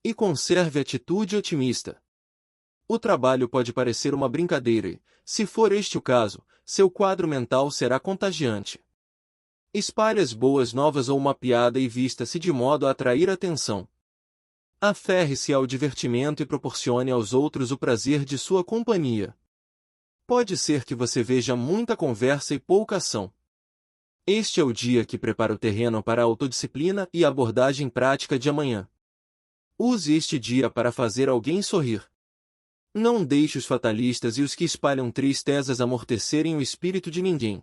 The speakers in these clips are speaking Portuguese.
E conserve atitude otimista. O trabalho pode parecer uma brincadeira e, se for este o caso, seu quadro mental será contagiante. Espalhe as boas novas ou uma piada e vista-se de modo a atrair atenção. Aferre-se ao divertimento e proporcione aos outros o prazer de sua companhia. Pode ser que você veja muita conversa e pouca ação. Este é o dia que prepara o terreno para a autodisciplina e a abordagem prática de amanhã. Use este dia para fazer alguém sorrir. Não deixe os fatalistas e os que espalham tristezas amortecerem o espírito de ninguém.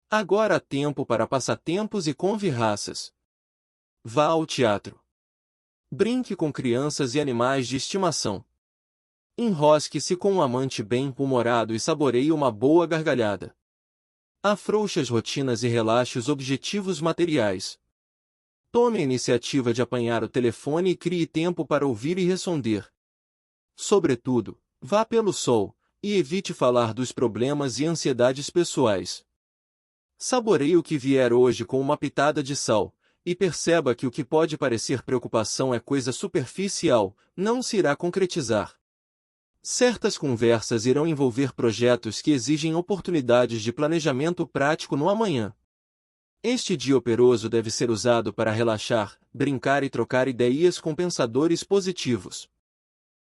Agora há tempo para passatempos e convirraças. Vá ao teatro. Brinque com crianças e animais de estimação. Enrosque-se com um amante bem-humorado e saboreie uma boa gargalhada. Afrouxe as rotinas e relaxe os objetivos materiais. Tome a iniciativa de apanhar o telefone e crie tempo para ouvir e responder. Sobretudo, vá pelo sol, e evite falar dos problemas e ansiedades pessoais. Saboreie o que vier hoje com uma pitada de sal, e perceba que o que pode parecer preocupação é coisa superficial, não se irá concretizar. Certas conversas irão envolver projetos que exigem oportunidades de planejamento prático no amanhã. Este dia operoso deve ser usado para relaxar, brincar e trocar ideias com pensadores positivos.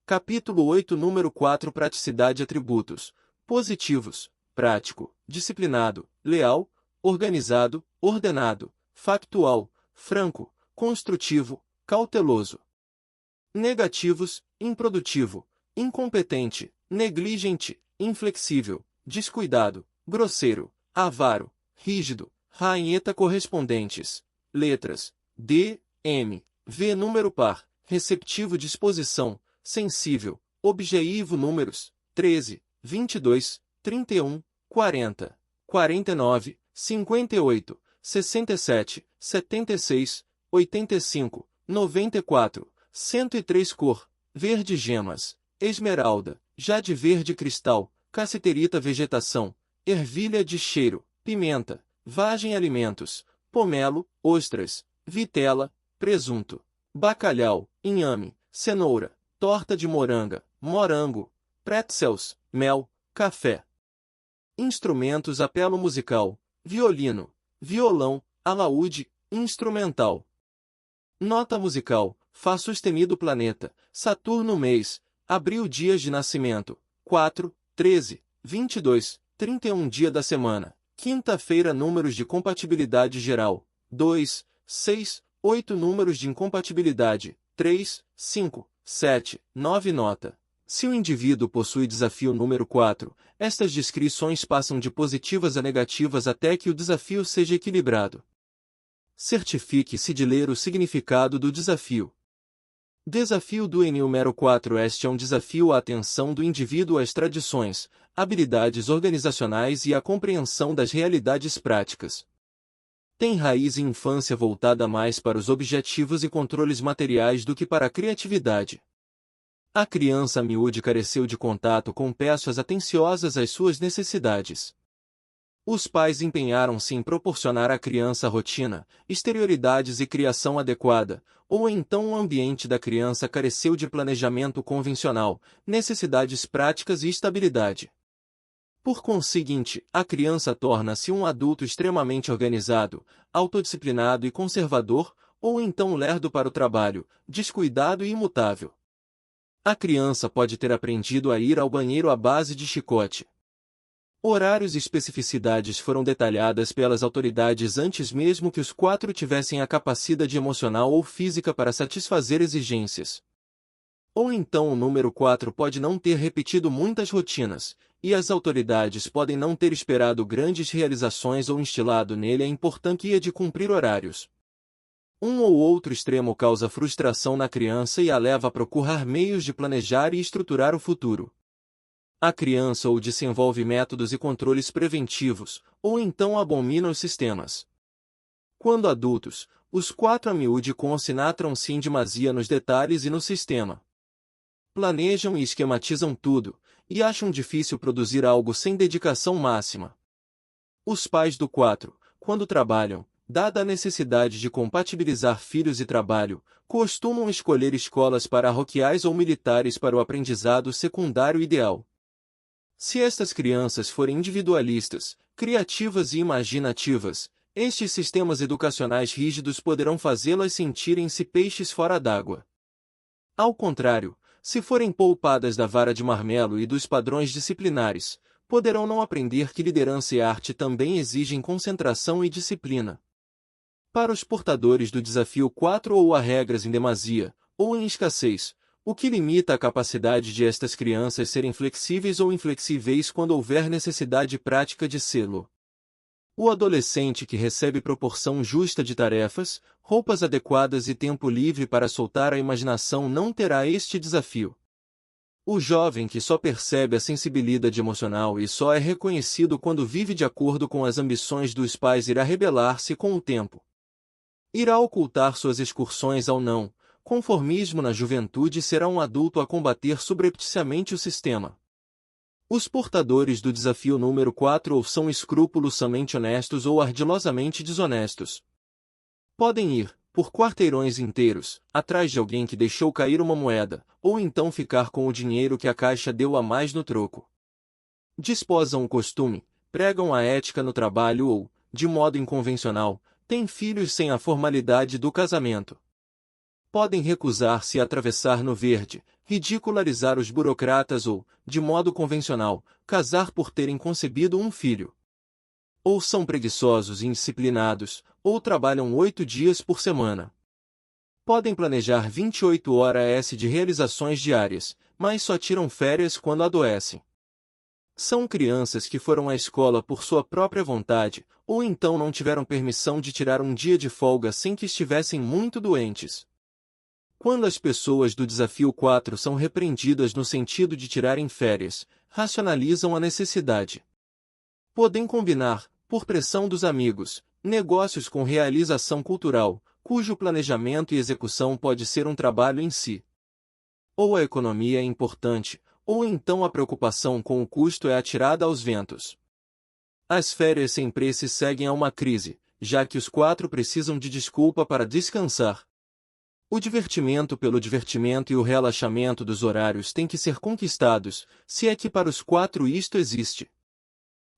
Capítulo 8, número 4. Praticidade. Atributos: positivos, prático, disciplinado, leal, organizado, ordenado, factual, franco, construtivo, cauteloso. Negativos: improdutivo, incompetente, negligente, inflexível, descuidado, grosseiro, avaro, rígido, rainheta. Correspondentes: letras D, M, V. Número par, receptivo. Disposição: sensível, objetivo. Números 13, 22, 31, 40, 49, 58, 67, 76, 85, 94, 103. Cor: verde gemas, esmeralda, jade verde cristal, cassiterita. Vegetação: ervilha de cheiro, pimenta, vagem. Alimentos: pomelo, ostras, vitela, presunto, bacalhau, inhame, cenoura, torta de moranga, morango, pretzels, mel, café. Instrumentos: apelo musical, violino, violão, alaúde, instrumental. Nota musical: Fá sustenido. Planeta: Saturno. Mês: abril. Dias de nascimento: 4, 13, 22, 31. Dia da semana: quinta-feira. Números de compatibilidade geral: 2, 6, 8. Números de incompatibilidade: 3, 5, 7, 9. Nota: se o indivíduo possui desafio número 4, estas descrições passam de positivas a negativas até que o desafio seja equilibrado. Certifique-se de ler o significado do desafio. Desafio do número 4. Este é um desafio à atenção do indivíduo às tradições, habilidades organizacionais e à compreensão das realidades práticas. Tem raiz em infância voltada mais para os objetivos e controles materiais do que para a criatividade. A criança miúde careceu de contato com peças atenciosas às suas necessidades. Os pais empenharam-se em proporcionar à criança rotina, exterioridades e criação adequada, ou então o ambiente da criança careceu de planejamento convencional, necessidades práticas e estabilidade. Por conseguinte, a criança torna-se um adulto extremamente organizado, autodisciplinado e conservador, ou então lerdo para o trabalho, descuidado e imutável. A criança pode ter aprendido a ir ao banheiro à base de chicote. Horários e especificidades foram detalhadas pelas autoridades antes mesmo que os 4 tivessem a capacidade emocional ou física para satisfazer exigências. Ou então o número 4 pode não ter repetido muitas rotinas, e as autoridades podem não ter esperado grandes realizações ou instilado nele a importância de cumprir horários. Um ou outro extremo causa frustração na criança e a leva a procurar meios de planejar e estruturar o futuro. A criança ou desenvolve métodos e controles preventivos, ou então abomina os sistemas. Quando adultos, os 4 a miúde concentram-se em demasia nos detalhes e no sistema. Planejam e esquematizam tudo, e acham difícil produzir algo sem dedicação máxima. Os pais do 4, quando trabalham, dada a necessidade de compatibilizar filhos e trabalho, costumam escolher escolas paroquiais ou militares para o aprendizado secundário ideal. Se estas crianças forem individualistas, criativas e imaginativas, estes sistemas educacionais rígidos poderão fazê-las sentirem-se peixes fora d'água. Ao contrário, se forem poupadas da vara de marmelo e dos padrões disciplinares, poderão não aprender que liderança e arte também exigem concentração e disciplina. Para os portadores do desafio 4 ou há regras em demasia, ou em escassez, o que limita a capacidade de estas crianças serem flexíveis ou inflexíveis quando houver necessidade prática de sê-lo. O adolescente que recebe proporção justa de tarefas, roupas adequadas e tempo livre para soltar a imaginação não terá este desafio. O jovem que só percebe a sensibilidade emocional e só é reconhecido quando vive de acordo com as ambições dos pais irá rebelar-se com o tempo. Irá ocultar suas excursões ao não conformismo na juventude e será um adulto a combater subrepticiamente o sistema. Os portadores do desafio número 4 ou são escrupulosamente honestos ou ardilosamente desonestos. Podem ir, por quarteirões inteiros, atrás de alguém que deixou cair uma moeda, ou então ficar com o dinheiro que a caixa deu a mais no troco. Desposam o costume, pregam a ética no trabalho ou, de modo inconvencional, têm filhos sem a formalidade do casamento. Podem recusar-se a atravessar no verde, ridicularizar os burocratas ou, de modo convencional, casar por terem concebido um filho. Ou são preguiçosos e indisciplinados, ou trabalham 8 dias por semana. Podem planejar 28 horas de realizações diárias, mas só tiram férias quando adoecem. São crianças que foram à escola por sua própria vontade, ou então não tiveram permissão de tirar um dia de folga sem que estivessem muito doentes. Quando as pessoas do desafio 4 são repreendidas no sentido de tirarem férias, racionalizam a necessidade. Podem combinar, por pressão dos amigos, negócios com realização cultural, cujo planejamento e execução pode ser um trabalho em si. Ou a economia é importante, ou então a preocupação com o custo é atirada aos ventos. As férias sempre se seguem a uma crise, já que os 4 precisam de desculpa para descansar. O divertimento pelo divertimento e o relaxamento dos horários têm que ser conquistados, se é que para os 4 isto existe.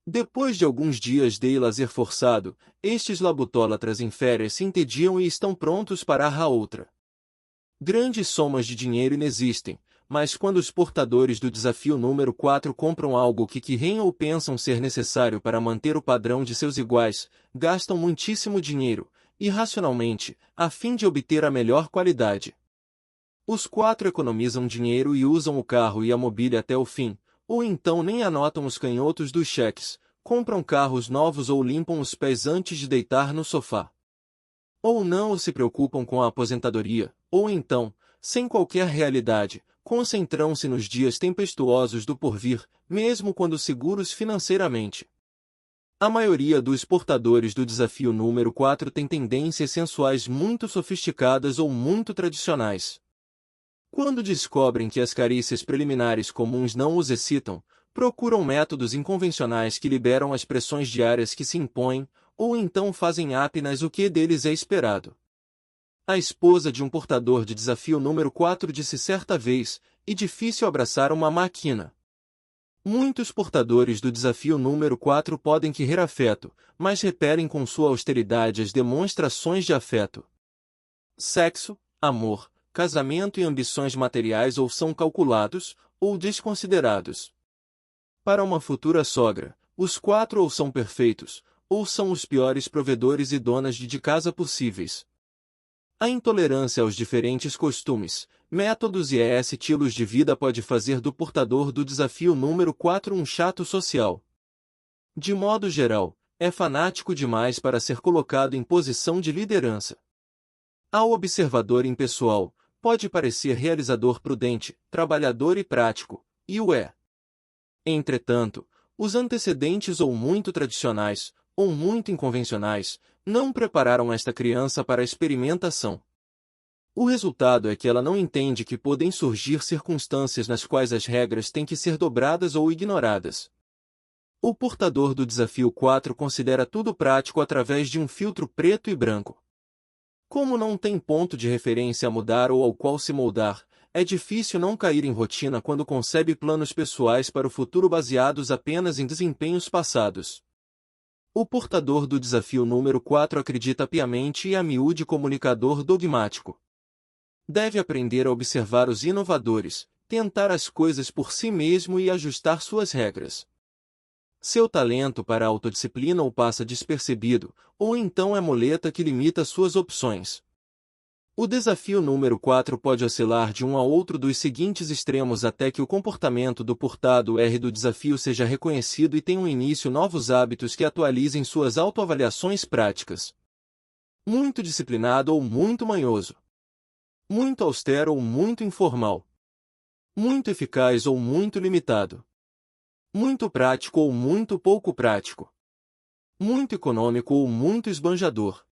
Depois de alguns dias de lazer forçado, estes labutólatras em férias se entediam e estão prontos para a outra. Grandes somas de dinheiro inexistem, mas quando os portadores do desafio número 4 compram algo que querem ou pensam ser necessário para manter o padrão de seus iguais, gastam muitíssimo dinheiro, irracionalmente, a fim de obter a melhor qualidade. Os 4 economizam dinheiro e usam o carro e a mobília até o fim, ou então nem anotam os canhotos dos cheques, compram carros novos ou limpam os pés antes de deitar no sofá. Ou não se preocupam com a aposentadoria, ou então, sem qualquer realidade, concentram-se nos dias tempestuosos do porvir, mesmo quando seguros financeiramente. A maioria dos portadores do desafio número 4 tem tendências sensuais muito sofisticadas ou muito tradicionais. Quando descobrem que as carícias preliminares comuns não os excitam, procuram métodos inconvencionais que liberam as pressões diárias que se impõem, ou então fazem apenas o que deles é esperado. A esposa de um portador de desafio número 4 disse certa vez, e difícil abraçar uma máquina. Muitos portadores do desafio número 4 podem querer afeto, mas repelem com sua austeridade as demonstrações de afeto. Sexo, amor, casamento e ambições materiais ou são calculados, ou desconsiderados. Para uma futura sogra, os 4 ou são perfeitos, ou são os piores provedores e donas de casa possíveis. A intolerância aos diferentes costumes, métodos e estilos de vida pode fazer do portador do desafio número 4 um chato social. De modo geral, é fanático demais para ser colocado em posição de liderança. Ao observador impessoal, pode parecer realizador prudente, trabalhador e prático, e o é. Entretanto, os antecedentes ou muito tradicionais, ou muito inconvencionais, não prepararam esta criança para a experimentação. O resultado é que ela não entende que podem surgir circunstâncias nas quais as regras têm que ser dobradas ou ignoradas. O portador do desafio 4 considera tudo prático através de um filtro preto e branco. Como não tem ponto de referência a mudar ou ao qual se moldar, é difícil não cair em rotina quando concebe planos pessoais para o futuro baseados apenas em desempenhos passados. O portador do desafio número 4 acredita piamente e a miúde comunicador dogmático. Deve aprender a observar os inovadores, tentar as coisas por si mesmo e ajustar suas regras. Seu talento para a autodisciplina ou passa despercebido, ou então é muleta que limita suas opções. O desafio número 4 pode oscilar de um a outro dos seguintes extremos até que o comportamento do portado R do desafio seja reconhecido e tenham início novos hábitos que atualizem suas autoavaliações práticas. Muito disciplinado ou muito manhoso. Muito austero ou muito informal. Muito eficaz ou muito limitado. Muito prático ou muito pouco prático. Muito econômico ou muito esbanjador.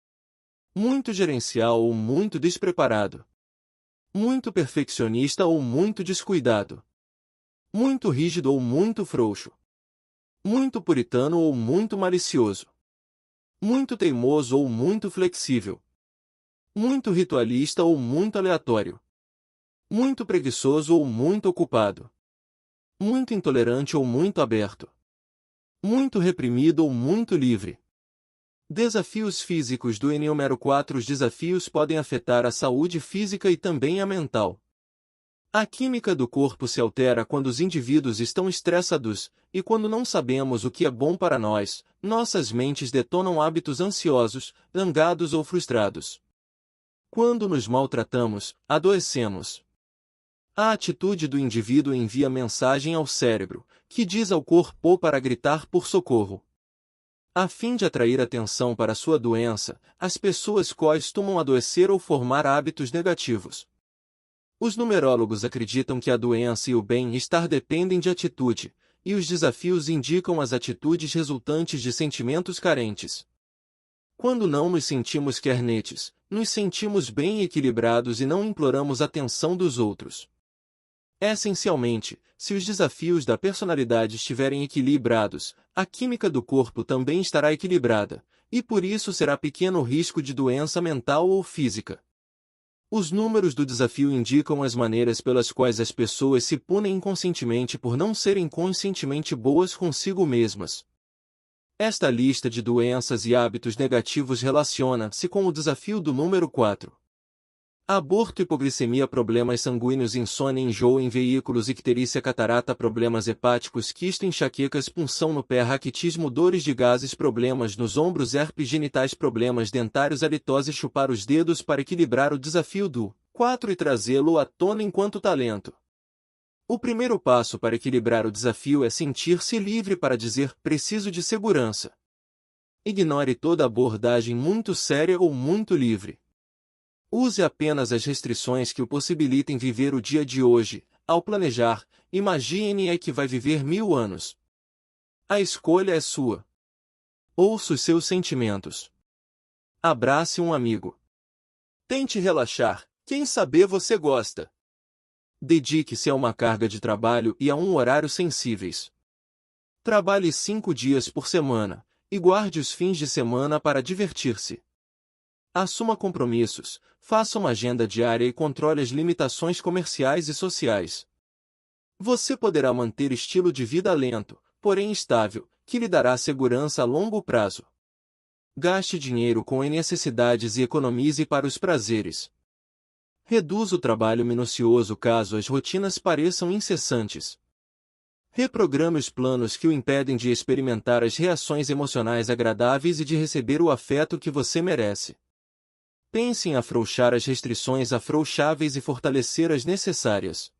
Muito gerencial ou muito despreparado. Muito perfeccionista ou muito descuidado. Muito rígido ou muito frouxo. Muito puritano ou muito malicioso. Muito teimoso ou muito flexível. Muito ritualista ou muito aleatório. Muito preguiçoso ou muito ocupado. Muito intolerante ou muito aberto. Muito reprimido ou muito livre. Desafios físicos do N-número 4. Os desafios podem afetar a saúde física e também a mental. A química do corpo se altera quando os indivíduos estão estressados, e quando não sabemos o que é bom para nós, nossas mentes detonam hábitos ansiosos, zangados ou frustrados. Quando nos maltratamos, adoecemos. A atitude do indivíduo envia mensagem ao cérebro, que diz ao corpo para gritar por socorro. A fim de atrair atenção para sua doença, as pessoas costumam adoecer ou formar hábitos negativos. Os numerólogos acreditam que a doença e o bem-estar dependem de atitude, e os desafios indicam as atitudes resultantes de sentimentos carentes. Quando não nos sentimos carentes, nos sentimos bem equilibrados e não imploramos a atenção dos outros. Essencialmente, se os desafios da personalidade estiverem equilibrados, a química do corpo também estará equilibrada, e por isso será pequeno o risco de doença mental ou física. Os números do desafio indicam as maneiras pelas quais as pessoas se punem inconscientemente por não serem conscientemente boas consigo mesmas. Esta lista de doenças e hábitos negativos relaciona-se com o desafio do número 4. Aborto, hipoglicemia, problemas sanguíneos, insônia, enjoo em veículos, icterícia, catarata, problemas hepáticos, quisto, enxaquecas, punção no pé, raquitismo, dores de gases, problemas nos ombros, herpes genitais, problemas dentários, halitose, chupar os dedos para equilibrar o desafio do 4 e trazê-lo à tona enquanto talento. O primeiro passo para equilibrar o desafio é sentir-se livre para dizer preciso de segurança. Ignore toda abordagem muito séria ou muito livre. Use apenas as restrições que o possibilitem viver o dia de hoje. Ao planejar, imagine que vai viver 1000 anos. A escolha é sua. Ouça os seus sentimentos. Abrace um amigo. Tente relaxar, quem sabe você gosta. Dedique-se a uma carga de trabalho e a um horário sensíveis. Trabalhe 5 dias por semana, e guarde os fins de semana para divertir-se. Assuma compromissos, faça uma agenda diária e controle as limitações comerciais e sociais. Você poderá manter estilo de vida lento, porém estável, que lhe dará segurança a longo prazo. Gaste dinheiro com necessidades e economize para os prazeres. Reduza o trabalho minucioso caso as rotinas pareçam incessantes. Reprograme os planos que o impedem de experimentar as reações emocionais agradáveis e de receber o afeto que você merece. Pense em afrouxar as restrições afrouxáveis e fortalecer as necessárias.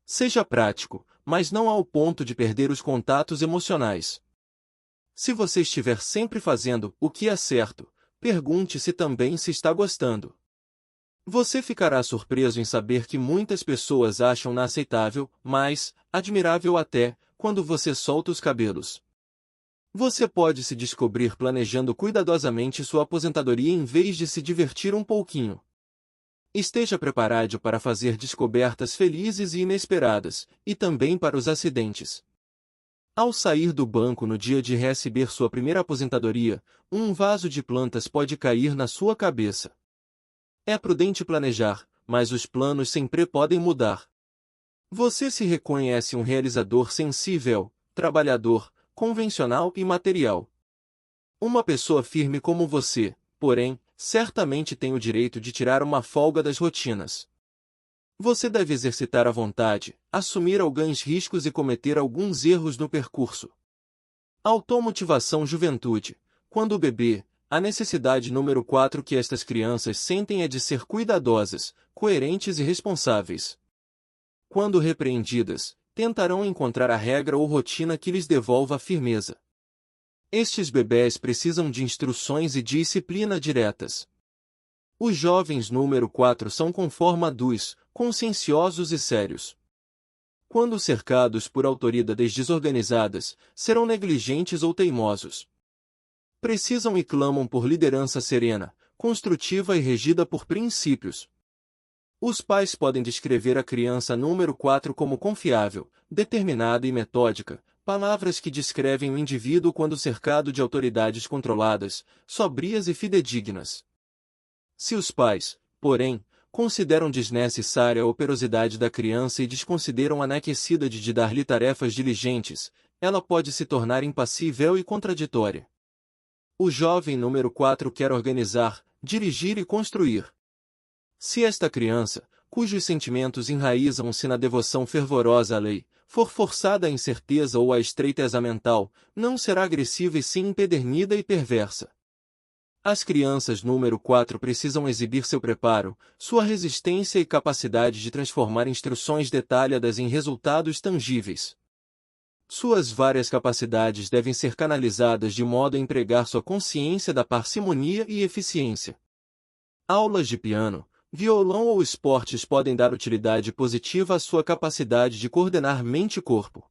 Seja prático, mas não ao ponto de perder os contatos emocionais. Se você estiver sempre fazendo o que é certo, pergunte-se também se está gostando. Você ficará surpreso em saber que muitas pessoas acham inaceitável, mas admirável até, quando você solta os cabelos. Você pode se descobrir planejando cuidadosamente sua aposentadoria em vez de se divertir um pouquinho. Esteja preparado para fazer descobertas felizes e inesperadas, e também para os acidentes. Ao sair do banco no dia de receber sua primeira aposentadoria, um vaso de plantas pode cair na sua cabeça. É prudente planejar, mas os planos sempre podem mudar. Você se reconhece um realizador sensível, trabalhador, convencional e material. Uma pessoa firme como você, porém, certamente tem o direito de tirar uma folga das rotinas. Você deve exercitar a vontade, assumir alguns riscos e cometer alguns erros no percurso. Automotivação juventude. Quando bebê, a necessidade número 4 que estas crianças sentem é de ser cuidadosas, coerentes e responsáveis. Quando repreendidas, tentarão encontrar a regra ou rotina que lhes devolva a firmeza. Estes bebés precisam de instruções e disciplina diretas. Os jovens número 4 são com forma adultos, conscienciosos e sérios. Quando cercados por autoridades desorganizadas, serão negligentes ou teimosos. Precisam e clamam por liderança serena, construtiva e regida por princípios. Os pais podem descrever a criança número 4 como confiável, determinada e metódica, palavras que descrevem o indivíduo quando cercado de autoridades controladas, sobrias e fidedignas. Se os pais, porém, consideram desnecessária a operosidade da criança e desconsideram a necessidade de dar-lhe tarefas diligentes, ela pode se tornar impassível e contraditória. O jovem número 4 quer organizar, dirigir e construir. Se esta criança, cujos sentimentos enraizam-se na devoção fervorosa à lei, for forçada à incerteza ou à estreiteza mental, não será agressiva e sim empedernida e perversa. As crianças número 4 precisam exibir seu preparo, sua resistência e capacidade de transformar instruções detalhadas em resultados tangíveis. Suas várias capacidades devem ser canalizadas de modo a empregar sua consciência da parcimonia e eficiência. Aulas de piano, violão ou esportes podem dar utilidade positiva à sua capacidade de coordenar mente e corpo.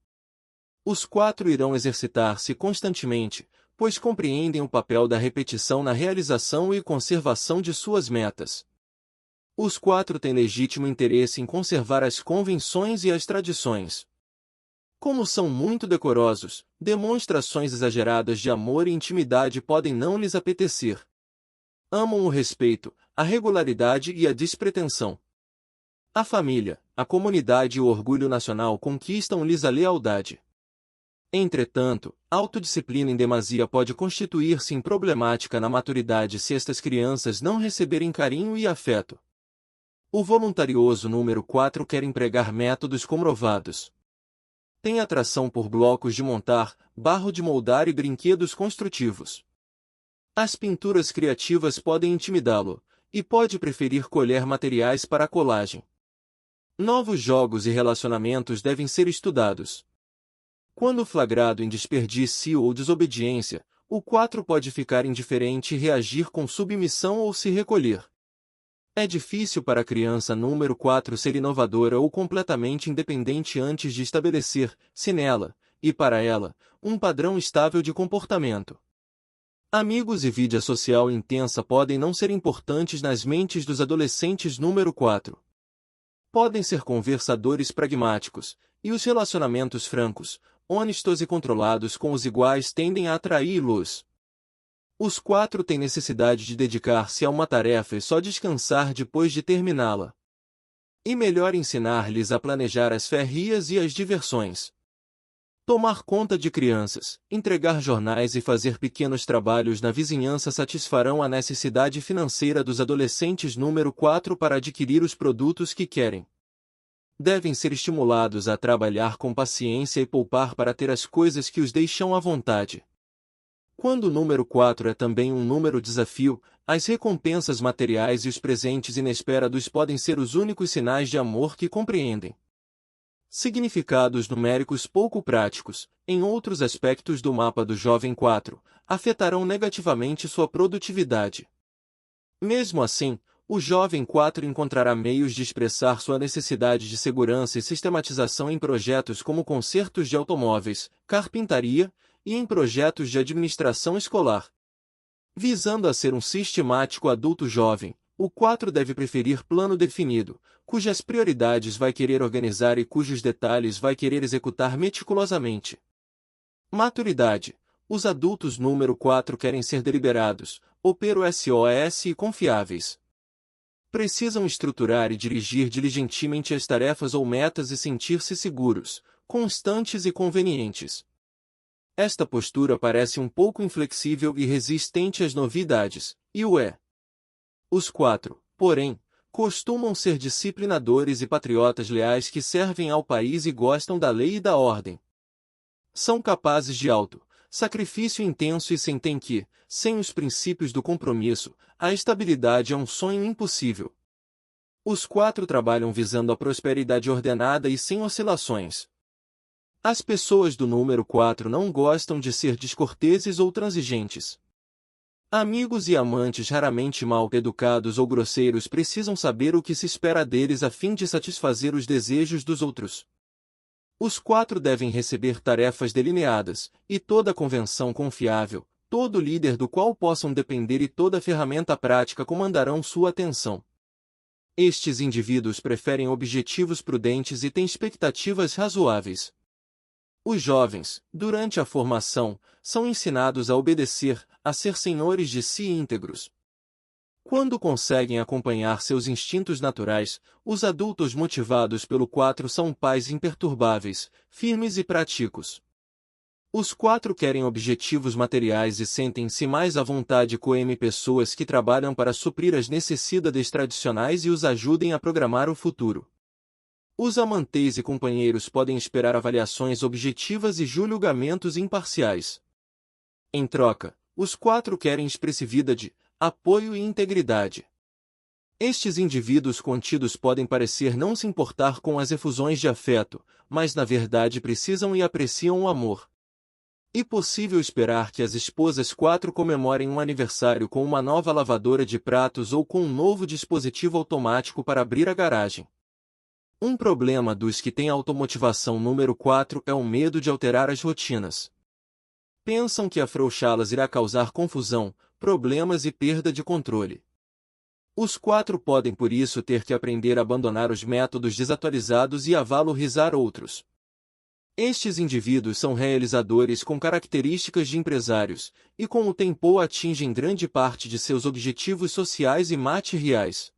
Os 4 irão exercitar-se constantemente, pois compreendem o papel da repetição na realização e conservação de suas metas. Os 4 têm legítimo interesse em conservar as convenções e as tradições. Como são muito decorosos, demonstrações exageradas de amor e intimidade podem não lhes apetecer. Amam o respeito, a regularidade e a despretensão. A família, a comunidade e o orgulho nacional conquistam-lhes a lealdade. Entretanto, autodisciplina em demasia pode constituir-se em problemática na maturidade se estas crianças não receberem carinho e afeto. O voluntarioso número 4 quer empregar métodos comprovados. Tem atração por blocos de montar, barro de moldar e brinquedos construtivos. As pinturas criativas podem intimidá-lo, e pode preferir colher materiais para a colagem. Novos jogos e relacionamentos devem ser estudados. Quando flagrado em desperdício ou desobediência, o 4 pode ficar indiferente e reagir com submissão ou se recolher. É difícil para a criança número 4 ser inovadora ou completamente independente antes de estabelecer, se nela, e para ela, um padrão estável de comportamento. Amigos e vida social intensa podem não ser importantes nas mentes dos adolescentes número 4. Podem ser conversadores pragmáticos, e os relacionamentos francos, honestos e controlados com os iguais tendem a atraí-los. Os 4 têm necessidade de dedicar-se a uma tarefa e só descansar depois de terminá-la. E melhor ensinar-lhes a planejar as férias e as diversões. Tomar conta de crianças, entregar jornais e fazer pequenos trabalhos na vizinhança satisfarão a necessidade financeira dos adolescentes número 4 para adquirir os produtos que querem. Devem ser estimulados a trabalhar com paciência e poupar para ter as coisas que os deixam à vontade. Quando o número 4 é também um número desafio, as recompensas materiais e os presentes inesperados podem ser os únicos sinais de amor que compreendem. Significados numéricos pouco práticos, em outros aspectos do mapa do jovem 4, afetarão negativamente sua produtividade. Mesmo assim, o jovem 4 encontrará meios de expressar sua necessidade de segurança e sistematização em projetos como consertos de automóveis, carpintaria, e em projetos de administração escolar. Visando a ser um sistemático adulto jovem, o 4 deve preferir plano definido, cujas prioridades vai querer organizar e cujos detalhes vai querer executar meticulosamente. Maturidade. Os adultos número 4 querem ser deliberados, operos e confiáveis. Precisam estruturar e dirigir diligentemente as tarefas ou metas e sentir-se seguros, constantes e convenientes. Esta postura parece um pouco inflexível e resistente às novidades, e o é. Os 4, porém, costumam ser disciplinadores e patriotas leais que servem ao país e gostam da lei e da ordem. São capazes de sacrifício intenso e sentem que, sem os princípios do compromisso, a estabilidade é um sonho impossível. Os 4 trabalham visando a prosperidade ordenada e sem oscilações. As pessoas do número 4 não gostam de ser descorteses ou transigentes. Amigos e amantes raramente mal educados ou grosseiros precisam saber o que se espera deles a fim de satisfazer os desejos dos outros. Os 4 devem receber tarefas delineadas, e toda convenção confiável, todo líder do qual possam depender e toda ferramenta prática comandarão sua atenção. Estes indivíduos preferem objetivos prudentes e têm expectativas razoáveis. Os jovens, durante a formação, são ensinados a obedecer, a ser senhores de si íntegros. Quando conseguem acompanhar seus instintos naturais, os adultos motivados pelo 4 são pais imperturbáveis, firmes e práticos. Os 4 querem objetivos materiais e sentem-se mais à vontade com pessoas que trabalham para suprir as necessidades tradicionais e os ajudem a programar o futuro. Os amantes e companheiros podem esperar avaliações objetivas e julgamentos imparciais. Em troca, os 4 querem expressividade, apoio e integridade. Estes indivíduos contidos podem parecer não se importar com as efusões de afeto, mas na verdade precisam e apreciam o amor. É possível esperar que as esposas 4 comemorem um aniversário com uma nova lavadora de pratos ou com um novo dispositivo automático para abrir a garagem. Um problema dos que têm automotivação número 4 é o medo de alterar as rotinas. Pensam que afrouxá-las irá causar confusão, problemas e perda de controle. Os 4 podem por isso ter que aprender a abandonar os métodos desatualizados e a valorizar outros. Estes indivíduos são realizadores com características de empresários, e com o tempo atingem grande parte de seus objetivos sociais e materiais.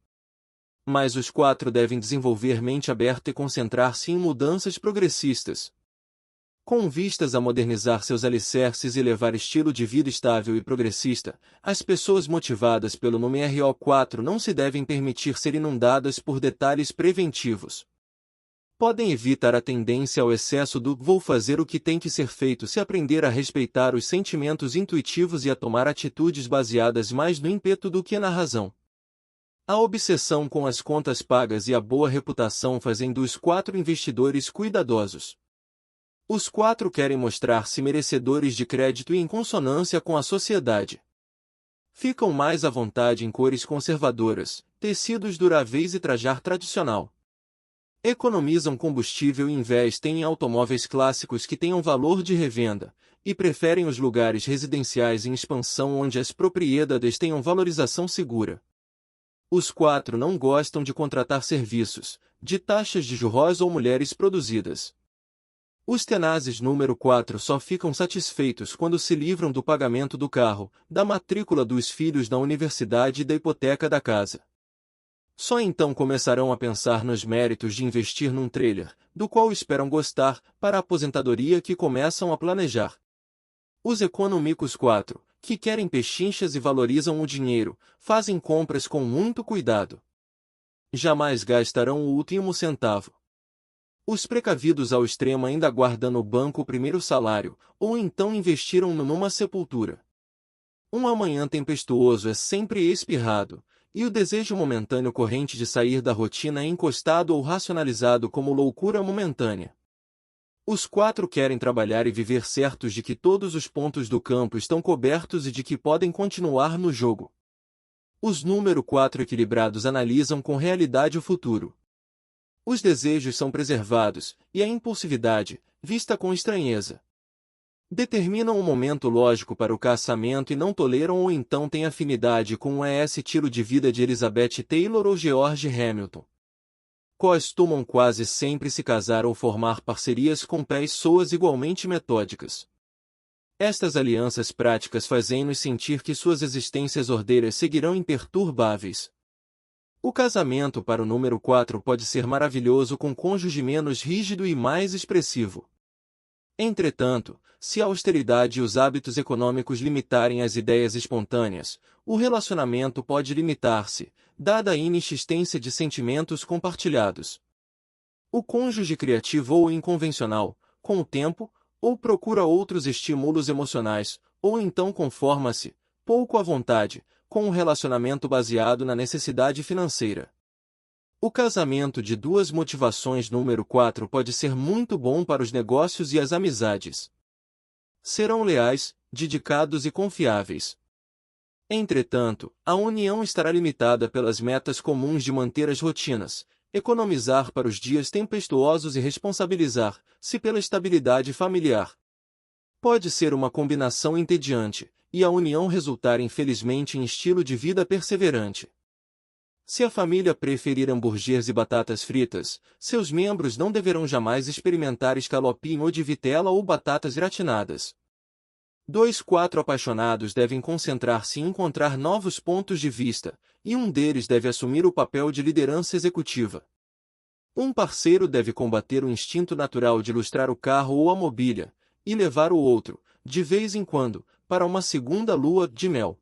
Mas os 4 devem desenvolver mente aberta e concentrar-se em mudanças progressistas. Com vistas a modernizar seus alicerces e levar estilo de vida estável e progressista, as pessoas motivadas pelo número 4 não se devem permitir ser inundadas por detalhes preventivos. Podem evitar a tendência ao excesso do "vou fazer o que tem que ser feito" se aprender a respeitar os sentimentos intuitivos e a tomar atitudes baseadas mais no ímpeto do que na razão. A obsessão com as contas pagas e a boa reputação fazem dos 4 investidores cuidadosos. Os 4 querem mostrar-se merecedores de crédito e em consonância com a sociedade. Ficam mais à vontade em cores conservadoras, tecidos duráveis e trajar tradicional. Economizam combustível e investem em automóveis clássicos que tenham valor de revenda, e preferem os lugares residenciais em expansão onde as propriedades tenham valorização segura. Os 4 não gostam de contratar serviços, de taxas de juros ou mulheres produzidas. Os tenazes número 4 só ficam satisfeitos quando se livram do pagamento do carro, da matrícula dos filhos na universidade e da hipoteca da casa. Só então começarão a pensar nos méritos de investir num trailer, do qual esperam gostar, para a aposentadoria que começam a planejar. Os econômicos 4, que querem pechinchas e valorizam o dinheiro, fazem compras com muito cuidado. Jamais gastarão o último centavo. Os precavidos ao extremo ainda guardam no banco o primeiro salário, ou então investiram numa sepultura. Um amanhã tempestuoso é sempre espirrado, e o desejo momentâneo corrente de sair da rotina é encostado ou racionalizado como loucura momentânea. Os 4 querem trabalhar e viver certos de que todos os pontos do campo estão cobertos e de que podem continuar no jogo. Os número 4 equilibrados analisam com realidade o futuro. Os desejos são preservados, e a impulsividade, vista com estranheza. Determinam um momento lógico para o casamento e não toleram ou então têm afinidade com o estilo de vida de Elizabeth Taylor ou George Hamilton. Costumam quase sempre se casar ou formar parcerias com pessoas igualmente metódicas. Estas alianças práticas fazem-nos sentir que suas existências ordeiras seguirão imperturbáveis. O casamento para o número 4 pode ser maravilhoso com cônjuge menos rígido e mais expressivo. Entretanto, se a austeridade e os hábitos econômicos limitarem as ideias espontâneas, o relacionamento pode limitar-se, dada a inexistência de sentimentos compartilhados. O cônjuge criativo ou inconvencional, com o tempo, ou procura outros estímulos emocionais, ou então conforma-se, pouco à vontade, com um relacionamento baseado na necessidade financeira. O casamento de duas motivações número 4 pode ser muito bom para os negócios e as amizades. Serão leais, dedicados e confiáveis. Entretanto, a união estará limitada pelas metas comuns de manter as rotinas, economizar para os dias tempestuosos e responsabilizar-se pela estabilidade familiar. Pode ser uma combinação entediante, e a união resultar infelizmente em estilo de vida perseverante. Se a família preferir hambúrgueres e batatas fritas, seus membros não deverão jamais experimentar escalopim ou de vitela ou batatas gratinadas. 4 apaixonados devem concentrar-se em encontrar novos pontos de vista, e um deles deve assumir o papel de liderança executiva. Um parceiro deve combater o instinto natural de lustrar o carro ou a mobília, e levar o outro, de vez em quando, para uma segunda lua de mel.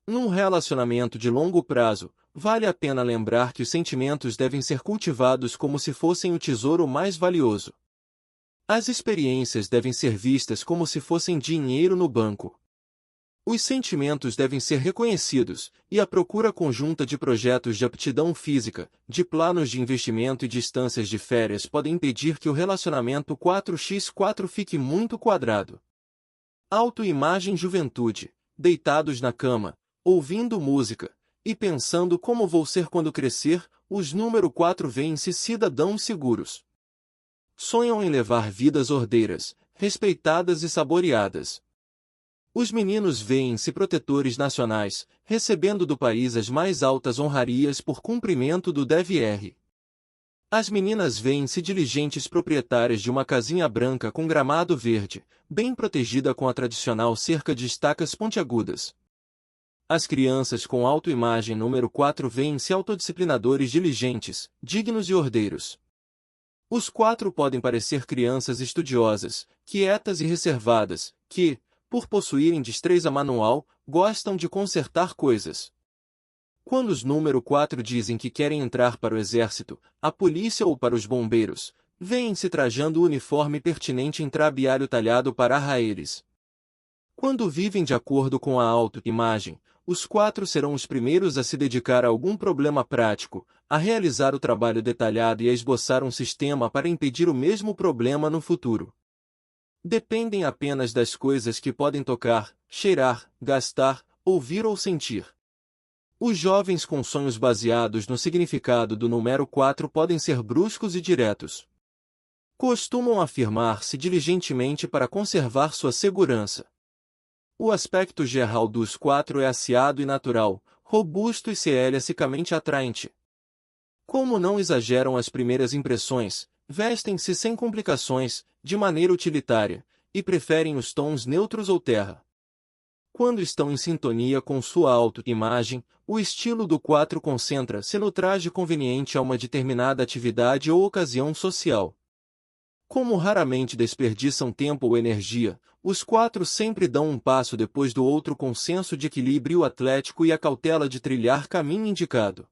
Num relacionamento de longo prazo, vale a pena lembrar que os sentimentos devem ser cultivados como se fossem o tesouro mais valioso. As experiências devem ser vistas como se fossem dinheiro no banco. Os sentimentos devem ser reconhecidos, e a procura conjunta de projetos de aptidão física, de planos de investimento e distâncias de férias podem impedir que o relacionamento 4x4 fique muito quadrado. Autoimagem juventude, deitados na cama, ouvindo música, e pensando como vou ser quando crescer, os número 4 veem-se cidadãos seguros. Sonham em levar vidas ordeiras, respeitadas e saboreadas. Os meninos veem-se protetores nacionais, recebendo do país as mais altas honrarias por cumprimento do dever. As meninas veem-se diligentes proprietárias de uma casinha branca com gramado verde, bem protegida com a tradicional cerca de estacas pontiagudas. As crianças com autoimagem número 4 veem-se autodisciplinadores diligentes, dignos e ordeiros. Os 4 podem parecer crianças estudiosas, quietas e reservadas, que, por possuírem destreza manual, gostam de consertar coisas. Quando os número 4 dizem que querem entrar para o exército, a polícia ou para os bombeiros, veem-se trajando o uniforme pertinente em trabalho talhado para arraeires. Quando vivem de acordo com a autoimagem, os 4 serão os primeiros a se dedicar a algum problema prático, a realizar o trabalho detalhado e a esboçar um sistema para impedir o mesmo problema no futuro. Dependem apenas das coisas que podem tocar, cheirar, gastar, ouvir ou sentir. Os jovens com sonhos baseados no significado do número 4 podem ser bruscos e diretos. Costumam afirmar-se diligentemente para conservar sua segurança. O aspecto geral dos 4 é aciado e natural, robusto e celicamente atraente. Como não exageram as primeiras impressões, vestem-se sem complicações, de maneira utilitária, e preferem os tons neutros ou terra. Quando estão em sintonia com sua autoimagem, o estilo do 4 concentra-se no traje conveniente a uma determinada atividade ou ocasião social. Como raramente desperdiçam tempo ou energia, os 4 sempre dão um passo depois do outro com senso de equilíbrio atlético e a cautela de trilhar caminho indicado.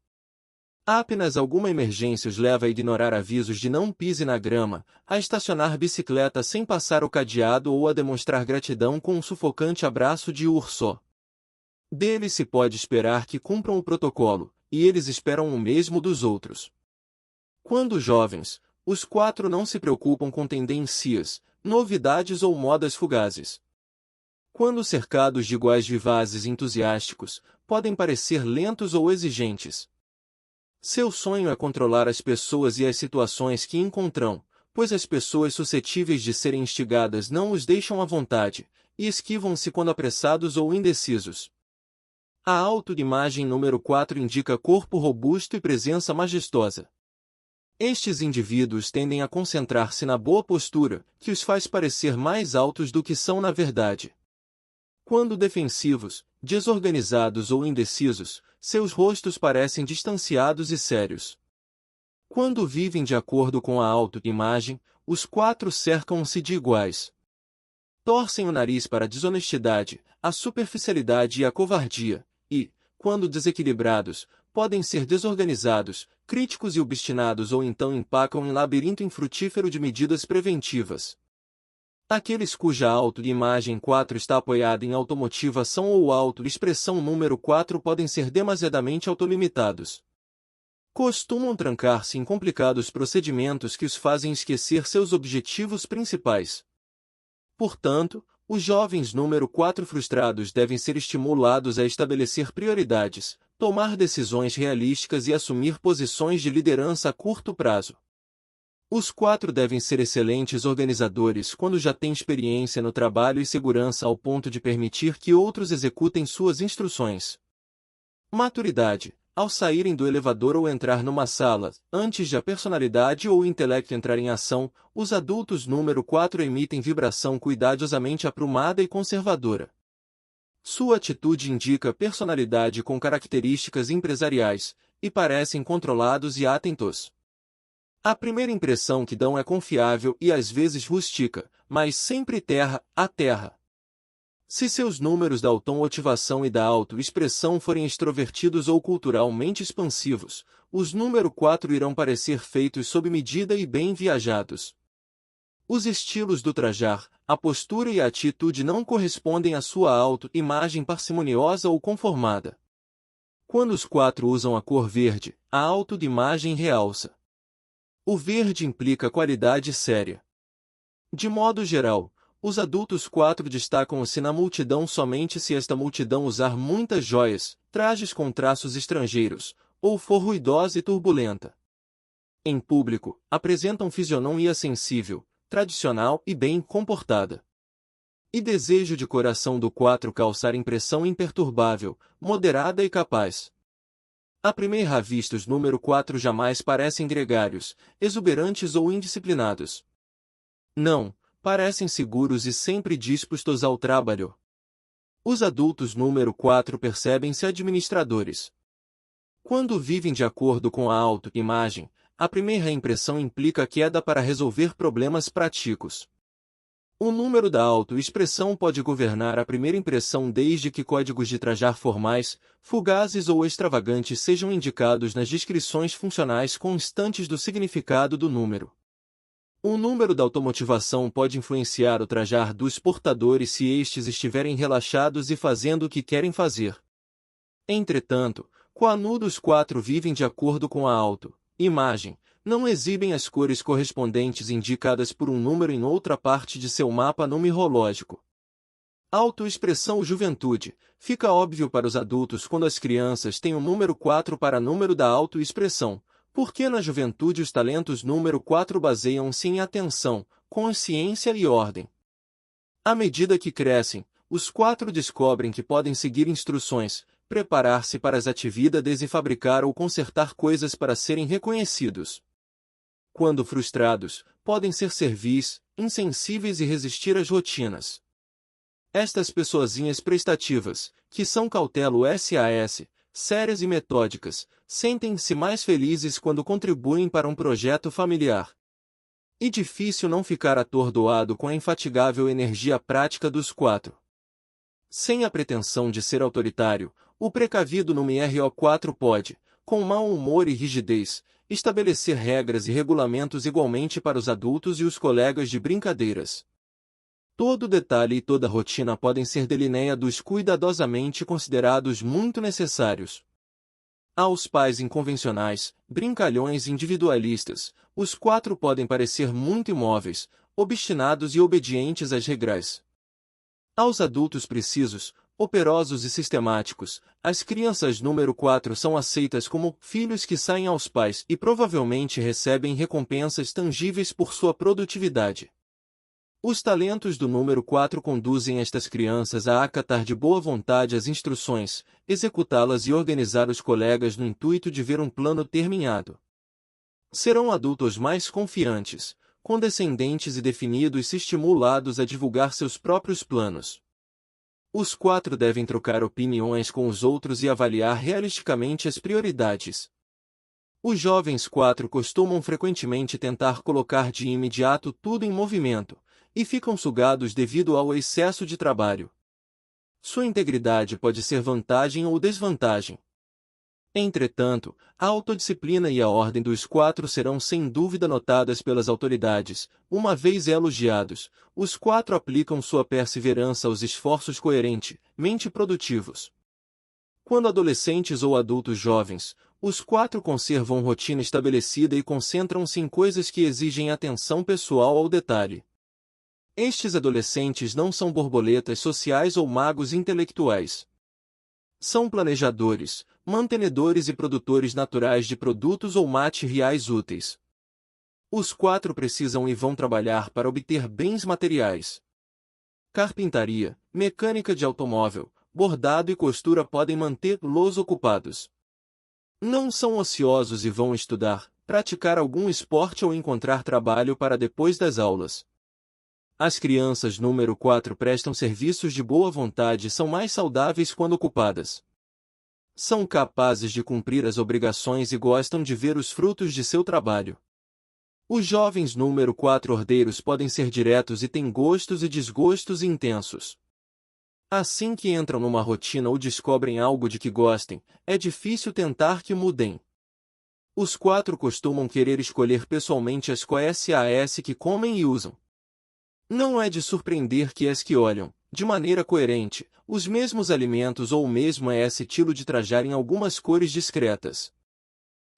Apenas alguma emergência os leva a ignorar avisos de não pise na grama, a estacionar bicicleta sem passar o cadeado ou a demonstrar gratidão com um sufocante abraço de urso. Deles se pode esperar que cumpram o protocolo, e eles esperam o mesmo dos outros. Quando jovens, os 4 não se preocupam com tendências, novidades ou modas fugazes. Quando cercados de iguais vivazes e entusiásticos, podem parecer lentos ou exigentes. Seu sonho é controlar as pessoas e as situações que encontram, pois as pessoas suscetíveis de serem instigadas não os deixam à vontade, e esquivam-se quando apressados ou indecisos. A autoimagem número 4 indica corpo robusto e presença majestosa. Estes indivíduos tendem a concentrar-se na boa postura, que os faz parecer mais altos do que são na verdade. Quando defensivos, desorganizados ou indecisos, seus rostos parecem distanciados e sérios. Quando vivem de acordo com a autoimagem, os 4 cercam-se de iguais. Torcem o nariz para a desonestidade, a superficialidade e a covardia, e, quando desequilibrados, podem ser desorganizados, críticos e obstinados ou então empacam em labirinto infrutífero de medidas preventivas. Aqueles cuja autoimagem 4 está apoiada em automotivação ou autoexpressão número 4 podem ser demasiadamente autolimitados. Costumam trancar-se em complicados procedimentos que os fazem esquecer seus objetivos principais. Portanto, os jovens número 4 frustrados devem ser estimulados a estabelecer prioridades, tomar decisões realísticas e assumir posições de liderança a curto prazo. Os 4 devem ser excelentes organizadores quando já têm experiência no trabalho e segurança ao ponto de permitir que outros executem suas instruções. Maturidade. Ao saírem do elevador ou entrar numa sala, antes de a personalidade ou o intelecto entrar em ação, os adultos número 4 emitem vibração cuidadosamente aprumada e conservadora. Sua atitude indica personalidade com características empresariais, e parecem controlados e atentos. A primeira impressão que dão é confiável e às vezes rústica, mas sempre terra a terra. Se seus números da automotivação e da autoexpressão forem extrovertidos ou culturalmente expansivos, os número 4 irão parecer feitos sob medida e bem viajados. Os estilos do trajar, a postura e a atitude não correspondem à sua autoimagem parcimoniosa ou conformada. Quando os 4 usam a cor verde, a autoimagem realça. O verde implica qualidade séria. De modo geral, os adultos 4 destacam-se na multidão somente se esta multidão usar muitas joias, trajes com traços estrangeiros, ou for ruidosa e turbulenta. Em público, apresentam fisionomia sensível, tradicional e bem comportada. E desejo de coração do 4 causar impressão imperturbável, moderada e capaz. À primeira vista os número 4 jamais parecem gregários, exuberantes ou indisciplinados. Não, parecem seguros e sempre dispostos ao trabalho. Os adultos número 4 percebem-se administradores. Quando vivem de acordo com a autoimagem, a primeira impressão implica queda para resolver problemas práticos. O número da autoexpressão pode governar a primeira impressão desde que códigos de trajar formais, fugazes ou extravagantes sejam indicados nas descrições funcionais constantes do significado do número. O número da automotivação pode influenciar o trajar dos portadores se estes estiverem relaxados e fazendo o que querem fazer. Entretanto, quando os 4 vivem de acordo com a autoimagem, não exibem as cores correspondentes indicadas por um número em outra parte de seu mapa numerológico. Autoexpressão juventude. Fica óbvio para os adultos quando as crianças têm o número 4 para número da autoexpressão, porque na juventude os talentos número 4 baseiam-se em atenção, consciência e ordem. À medida que crescem, os 4 descobrem que podem seguir instruções, preparar-se para as atividades e fabricar ou consertar coisas para serem reconhecidos. Quando frustrados, podem ser servis, insensíveis e resistir às rotinas. Estas pessoazinhas prestativas, que são cautelo SAS, sérias e metódicas, sentem-se mais felizes quando contribuem para um projeto familiar. E difícil não ficar atordoado com a infatigável energia prática dos 4. Sem a pretensão de ser autoritário, o precavido número 4 pode, com mau humor e rigidez, estabelecer regras e regulamentos igualmente para os adultos e os colegas de brincadeiras. Todo detalhe e toda rotina podem ser delineados cuidadosamente considerados muito necessários. Aos pais inconvencionais, brincalhões e individualistas, os 4 podem parecer muito imóveis, obstinados e obedientes às regras. Aos adultos precisos, operosos e sistemáticos, as crianças número 4 são aceitas como filhos que saem aos pais e provavelmente recebem recompensas tangíveis por sua produtividade. Os talentos do número 4 conduzem estas crianças a acatar de boa vontade as instruções, executá-las e organizar os colegas no intuito de ver um plano terminado. Serão adultos mais confiantes, condescendentes e definidos e estimulados a divulgar seus próprios planos. Os 4 devem trocar opiniões com os outros e avaliar realisticamente as prioridades. Os jovens 4 costumam frequentemente tentar colocar de imediato tudo em movimento, e ficam sugados devido ao excesso de trabalho. Sua integridade pode ser vantagem ou desvantagem. Entretanto, a autodisciplina e a ordem dos 4 serão sem dúvida notadas pelas autoridades. Uma vez elogiados, os 4 aplicam sua perseverança aos esforços coerentemente produtivos. Quando adolescentes ou adultos jovens, os 4 conservam rotina estabelecida e concentram-se em coisas que exigem atenção pessoal ao detalhe. Estes adolescentes não são borboletas sociais ou magos intelectuais. São planejadores, mantenedores e produtores naturais de produtos ou materiais úteis. Os 4 precisam e vão trabalhar para obter bens materiais. Carpintaria, mecânica de automóvel, bordado e costura podem mantê-los ocupados. Não são ociosos e vão estudar, praticar algum esporte ou encontrar trabalho para depois das aulas. As crianças número 4 prestam serviços de boa vontade e são mais saudáveis quando ocupadas. São capazes de cumprir as obrigações e gostam de ver os frutos de seu trabalho. Os jovens número 4 ordeiros podem ser diretos e têm gostos e desgostos intensos. Assim que entram numa rotina ou descobrem algo de que gostem, é difícil tentar que mudem. Os 4 costumam querer escolher pessoalmente as coisas que comem e usam. Não é de surpreender que as que olham, de maneira coerente, os mesmos alimentos ou o mesmo estilo de trajar em algumas cores discretas.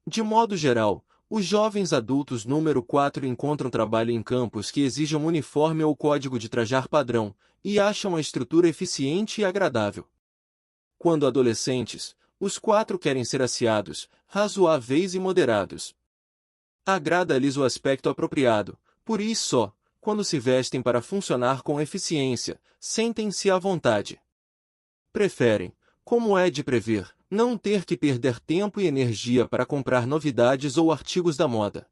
De modo geral, os jovens adultos número 4 encontram trabalho em campos que exijam uniforme ou código de trajar padrão, e acham a estrutura eficiente e agradável. Quando adolescentes, os 4 querem ser aciados, razoáveis e moderados. Agrada-lhes o aspecto apropriado, por isso só, quando se vestem para funcionar com eficiência, sentem-se à vontade. Preferem, como é de prever, não ter que perder tempo e energia para comprar novidades ou artigos da moda.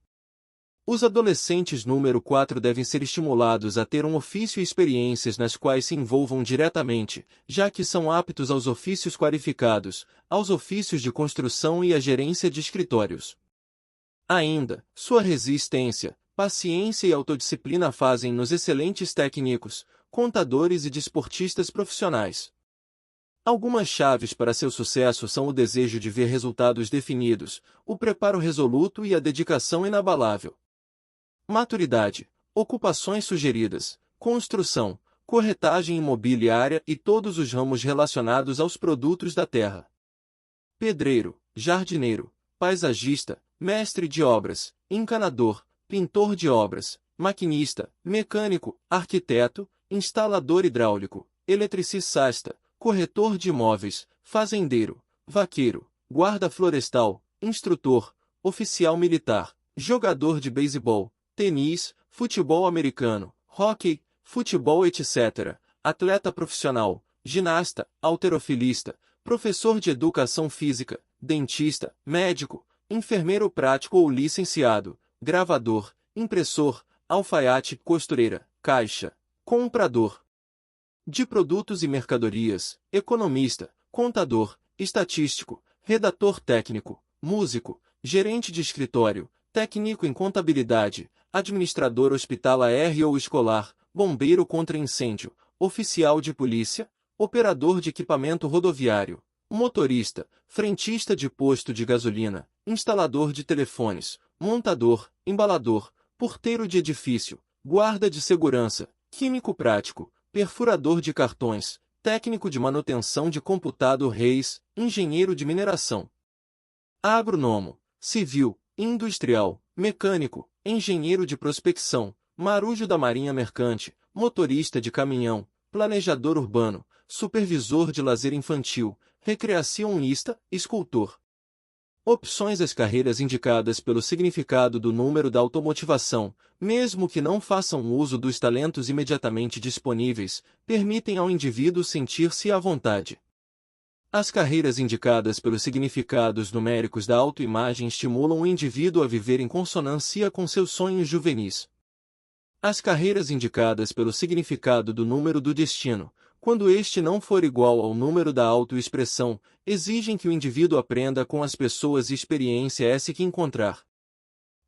Os adolescentes número 4 devem ser estimulados a ter um ofício e experiências nas quais se envolvam diretamente, já que são aptos aos ofícios qualificados, aos ofícios de construção e à gerência de escritórios. Ainda, sua resistência, paciência e autodisciplina fazem-nos excelentes técnicos, contadores e desportistas profissionais. Algumas chaves para seu sucesso são o desejo de ver resultados definidos, o preparo resoluto e a dedicação inabalável. Maturidade, ocupações sugeridas, construção, corretagem imobiliária e todos os ramos relacionados aos produtos da terra. Pedreiro, jardineiro, paisagista, mestre de obras, encanador, pintor de obras, maquinista, mecânico, arquiteto, instalador hidráulico, eletricista, corretor de imóveis, fazendeiro, vaqueiro, guarda florestal, instrutor, oficial militar, jogador de beisebol, tênis, futebol americano, hóquei, futebol etc., atleta profissional, ginasta, halterofilista, professor de educação física, dentista, médico, enfermeiro prático ou licenciado, gravador, impressor, alfaiate, costureira, caixa, comprador de produtos e mercadorias, economista, contador, estatístico, redator técnico, músico, gerente de escritório, técnico em contabilidade, administrador hospitalar ou escolar, bombeiro contra incêndio, oficial de polícia, operador de equipamento rodoviário, motorista, frentista de posto de gasolina, instalador de telefones, montador, embalador, porteiro de edifício, guarda de segurança, químico prático, perfurador de cartões, técnico de manutenção de computador reis, engenheiro de mineração, agrônomo, civil, industrial, mecânico, engenheiro de prospecção, marujo da marinha mercante, motorista de caminhão, planejador urbano, supervisor de lazer infantil, recreacionista, escultor. Opções. As carreiras indicadas pelo significado do número da automotivação, mesmo que não façam uso dos talentos imediatamente disponíveis, permitem ao indivíduo sentir-se à vontade. As carreiras indicadas pelos significados numéricos da autoimagem estimulam o indivíduo a viver em consonância com seus sonhos juvenis. As carreiras indicadas pelo significado do número do destino, quando este não for igual ao número da autoexpressão, exigem que o indivíduo aprenda com as pessoas e experiências que encontrar.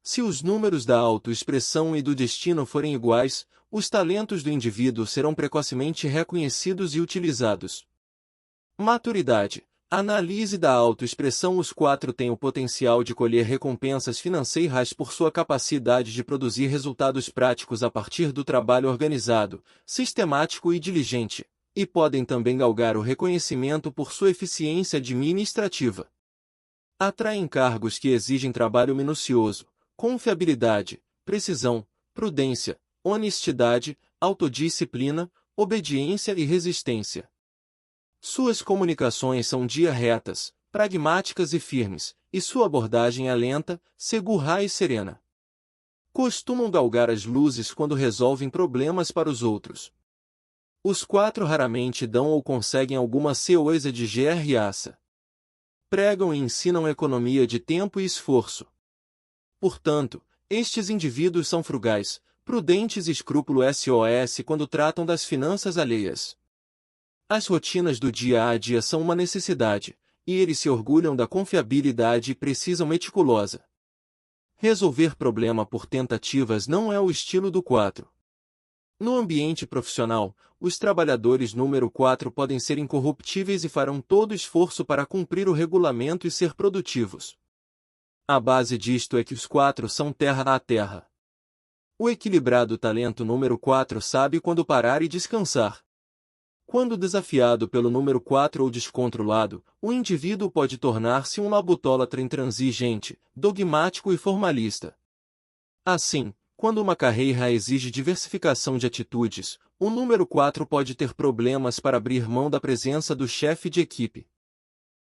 Se os números da autoexpressão e do destino forem iguais, os talentos do indivíduo serão precocemente reconhecidos e utilizados. Maturidade. Análise da autoexpressão. Os 4 têm o potencial de colher recompensas financeiras por sua capacidade de produzir resultados práticos a partir do trabalho organizado, sistemático e diligente, e podem também galgar o reconhecimento por sua eficiência administrativa. Atraem cargos que exigem trabalho minucioso, confiabilidade, precisão, prudência, honestidade, autodisciplina, obediência e resistência. Suas comunicações são retas, pragmáticas e firmes, e sua abordagem é lenta, segura e serena. Costumam galgar as luzes quando resolvem problemas para os outros. Os 4 raramente dão ou conseguem alguma coisa de graça. Pregam e ensinam economia de tempo e esforço. Portanto, estes indivíduos são frugais, prudentes e escrupulosos quando tratam das finanças alheias. As rotinas do dia a dia são uma necessidade, e eles se orgulham da confiabilidade e precisam meticulosa. Resolver problema por tentativas não é o estilo do 4. No ambiente profissional, os trabalhadores número 4 podem ser incorruptíveis e farão todo esforço para cumprir o regulamento e ser produtivos. A base disto é que os 4 são terra a terra. O equilibrado talento número 4 sabe quando parar e descansar. Quando desafiado pelo número 4 ou descontrolado, o indivíduo pode tornar-se um labutólatra intransigente, dogmático e formalista. Assim, quando uma carreira exige diversificação de atitudes, o número 4 pode ter problemas para abrir mão da presença do chefe de equipe.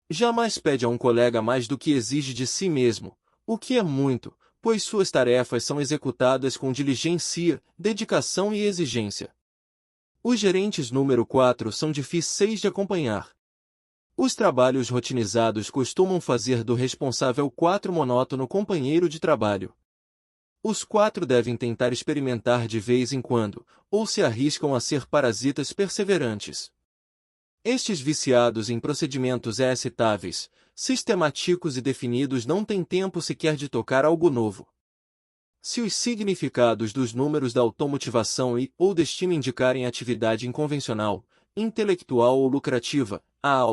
Jamais pede a um colega mais do que exige de si mesmo, o que é muito, pois suas tarefas são executadas com diligência, dedicação e exigência. Os gerentes número 4 são difíceis de acompanhar. Os trabalhos rotinizados costumam fazer do responsável 4 monótono companheiro de trabalho. Os 4 devem tentar experimentar de vez em quando, ou se arriscam a ser parasitas perseverantes. Estes viciados em procedimentos excitáveis, sistemáticos e definidos não têm tempo sequer de tocar algo novo. Se os significados dos números da automotivação ou destino indicarem atividade inconvencional, intelectual ou lucrativa, a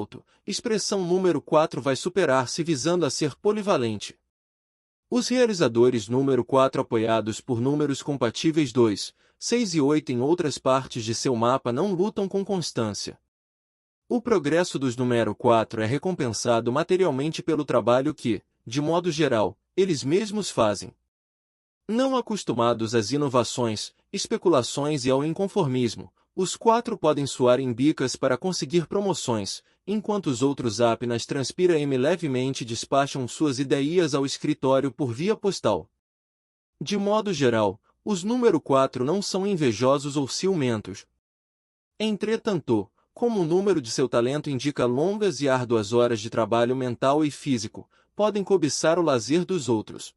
expressão número 4 vai superar-se visando a ser polivalente. Os realizadores número 4 apoiados por números compatíveis 2, 6 e 8 em outras partes de seu mapa não lutam com constância. O progresso dos número 4 é recompensado materialmente pelo trabalho que, de modo geral, eles mesmos fazem. Não acostumados às inovações, especulações e ao inconformismo, os 4 podem suar em bicas para conseguir promoções, enquanto os outros apenas transpiram levemente e despacham suas ideias ao escritório por via postal. De modo geral, os número 4 não são invejosos ou ciumentos. Entretanto, como o número de seu talento indica longas e árduas horas de trabalho mental e físico, podem cobiçar o lazer dos outros.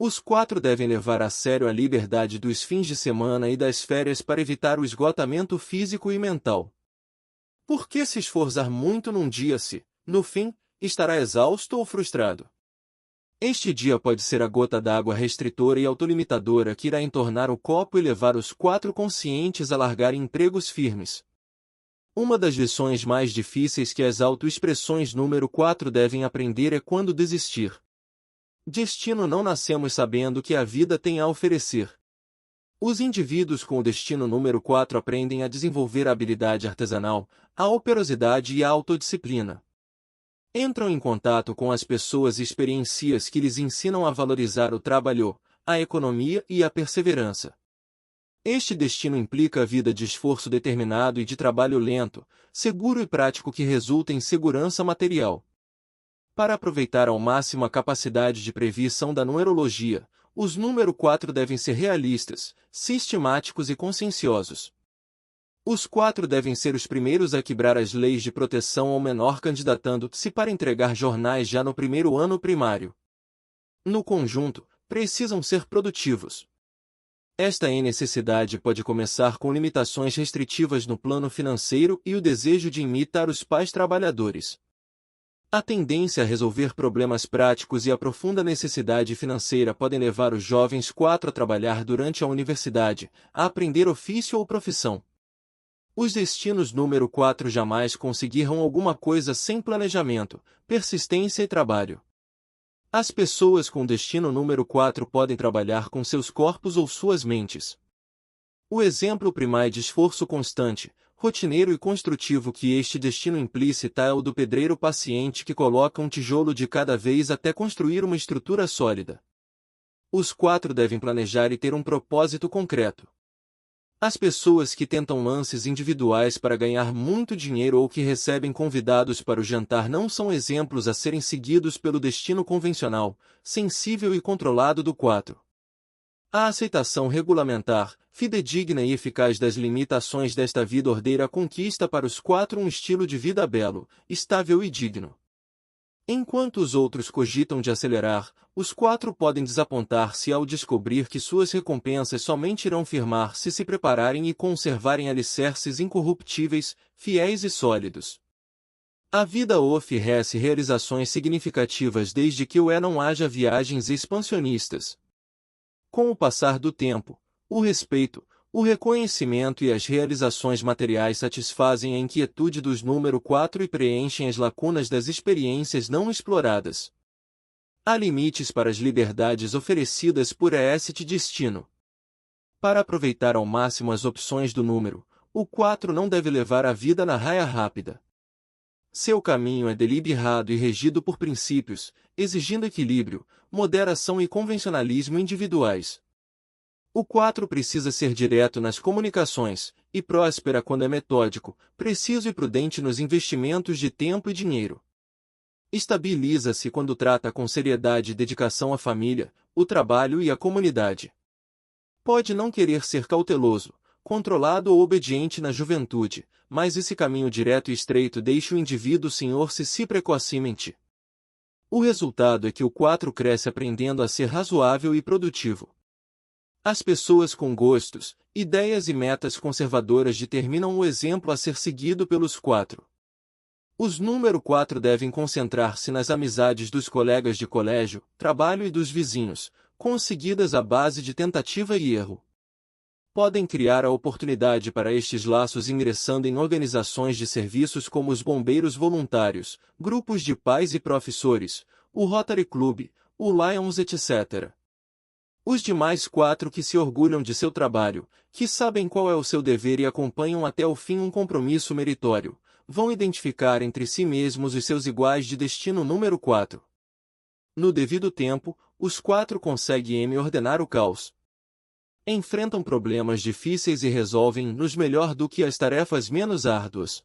Os 4 devem levar a sério a liberdade dos fins de semana e das férias para evitar o esgotamento físico e mental. Por que se esforçar muito num dia se, no fim, estará exausto ou frustrado? Este dia pode ser a gota d'água restritora e autolimitadora que irá entornar o copo e levar os 4 conscientes a largar empregos firmes. Uma das lições mais difíceis que as autoexpressões número 4 devem aprender é quando desistir. Destino não nascemos sabendo que a vida tem a oferecer. Os indivíduos com o destino número 4 aprendem a desenvolver a habilidade artesanal, a operosidade e a autodisciplina. Entram em contato com as pessoas e experiências que lhes ensinam a valorizar o trabalho, a economia e a perseverança. Este destino implica a vida de esforço determinado e de trabalho lento, seguro e prático que resulta em segurança material. Para aproveitar ao máximo a capacidade de previsão da numerologia, os número 4 devem ser realistas, sistemáticos e conscienciosos. Os 4 devem ser os primeiros a quebrar as leis de proteção ao menor candidatando-se para entregar jornais já no primeiro ano primário. No conjunto, precisam ser produtivos. Esta necessidade pode começar com limitações restritivas no plano financeiro e o desejo de imitar os pais trabalhadores. A tendência a resolver problemas práticos e a profunda necessidade financeira podem levar os jovens 4 a trabalhar durante a universidade, a aprender ofício ou profissão. Os destinos número 4 jamais conseguirão alguma coisa sem planejamento, persistência e trabalho. As pessoas com destino número 4 podem trabalhar com seus corpos ou suas mentes. O exemplo primário de esforço constante, rotineiro e construtivo que este destino implícita é o do pedreiro paciente que coloca um tijolo de cada vez até construir uma estrutura sólida. Os 4 devem planejar e ter um propósito concreto. As pessoas que tentam lances individuais para ganhar muito dinheiro ou que recebem convidados para o jantar não são exemplos a serem seguidos pelo destino convencional, sensível e controlado do 4. A aceitação regulamentar, fidedigna e eficaz das limitações desta vida ordeira conquista para os 4 um estilo de vida belo, estável e digno. Enquanto os outros cogitam de acelerar, os 4 podem desapontar-se ao descobrir que suas recompensas somente irão firmar se prepararem e conservarem alicerces incorruptíveis, fiéis e sólidos. A vida oferece realizações significativas desde que não haja viagens expansionistas. Com o passar do tempo, o respeito, o reconhecimento e as realizações materiais satisfazem a inquietude dos número 4 e preenchem as lacunas das experiências não exploradas. Há limites para as liberdades oferecidas por este destino. Para aproveitar ao máximo as opções do número, o 4 não deve levar a vida na raia rápida. Seu caminho é deliberado e regido por princípios, exigindo equilíbrio, moderação e convencionalismo individuais. O 4 precisa ser direto nas comunicações, e próspera quando é metódico, preciso e prudente nos investimentos de tempo e dinheiro. Estabiliza-se quando trata com seriedade e dedicação a família, o trabalho e a comunidade. Pode não querer ser cauteloso, controlado ou obediente na juventude, mas esse caminho direto e estreito deixa o indivíduo senhor-se precocemente. O resultado é que o 4 cresce aprendendo a ser razoável e produtivo. As pessoas com gostos, ideias e metas conservadoras determinam o exemplo a ser seguido pelos 4. Os número 4 devem concentrar-se nas amizades dos colegas de colégio, trabalho e dos vizinhos, conseguidas à base de tentativa e erro. Podem criar a oportunidade para estes laços ingressando em organizações de serviços como os bombeiros voluntários, grupos de pais e professores, o Rotary Club, o Lions etc. Os demais 4 que se orgulham de seu trabalho, que sabem qual é o seu dever e acompanham até o fim um compromisso meritório, vão identificar entre si mesmos os seus iguais de destino número 4. No devido tempo, os 4 conseguem ordenar o caos. Enfrentam problemas difíceis e resolvem-nos melhor do que as tarefas menos árduas.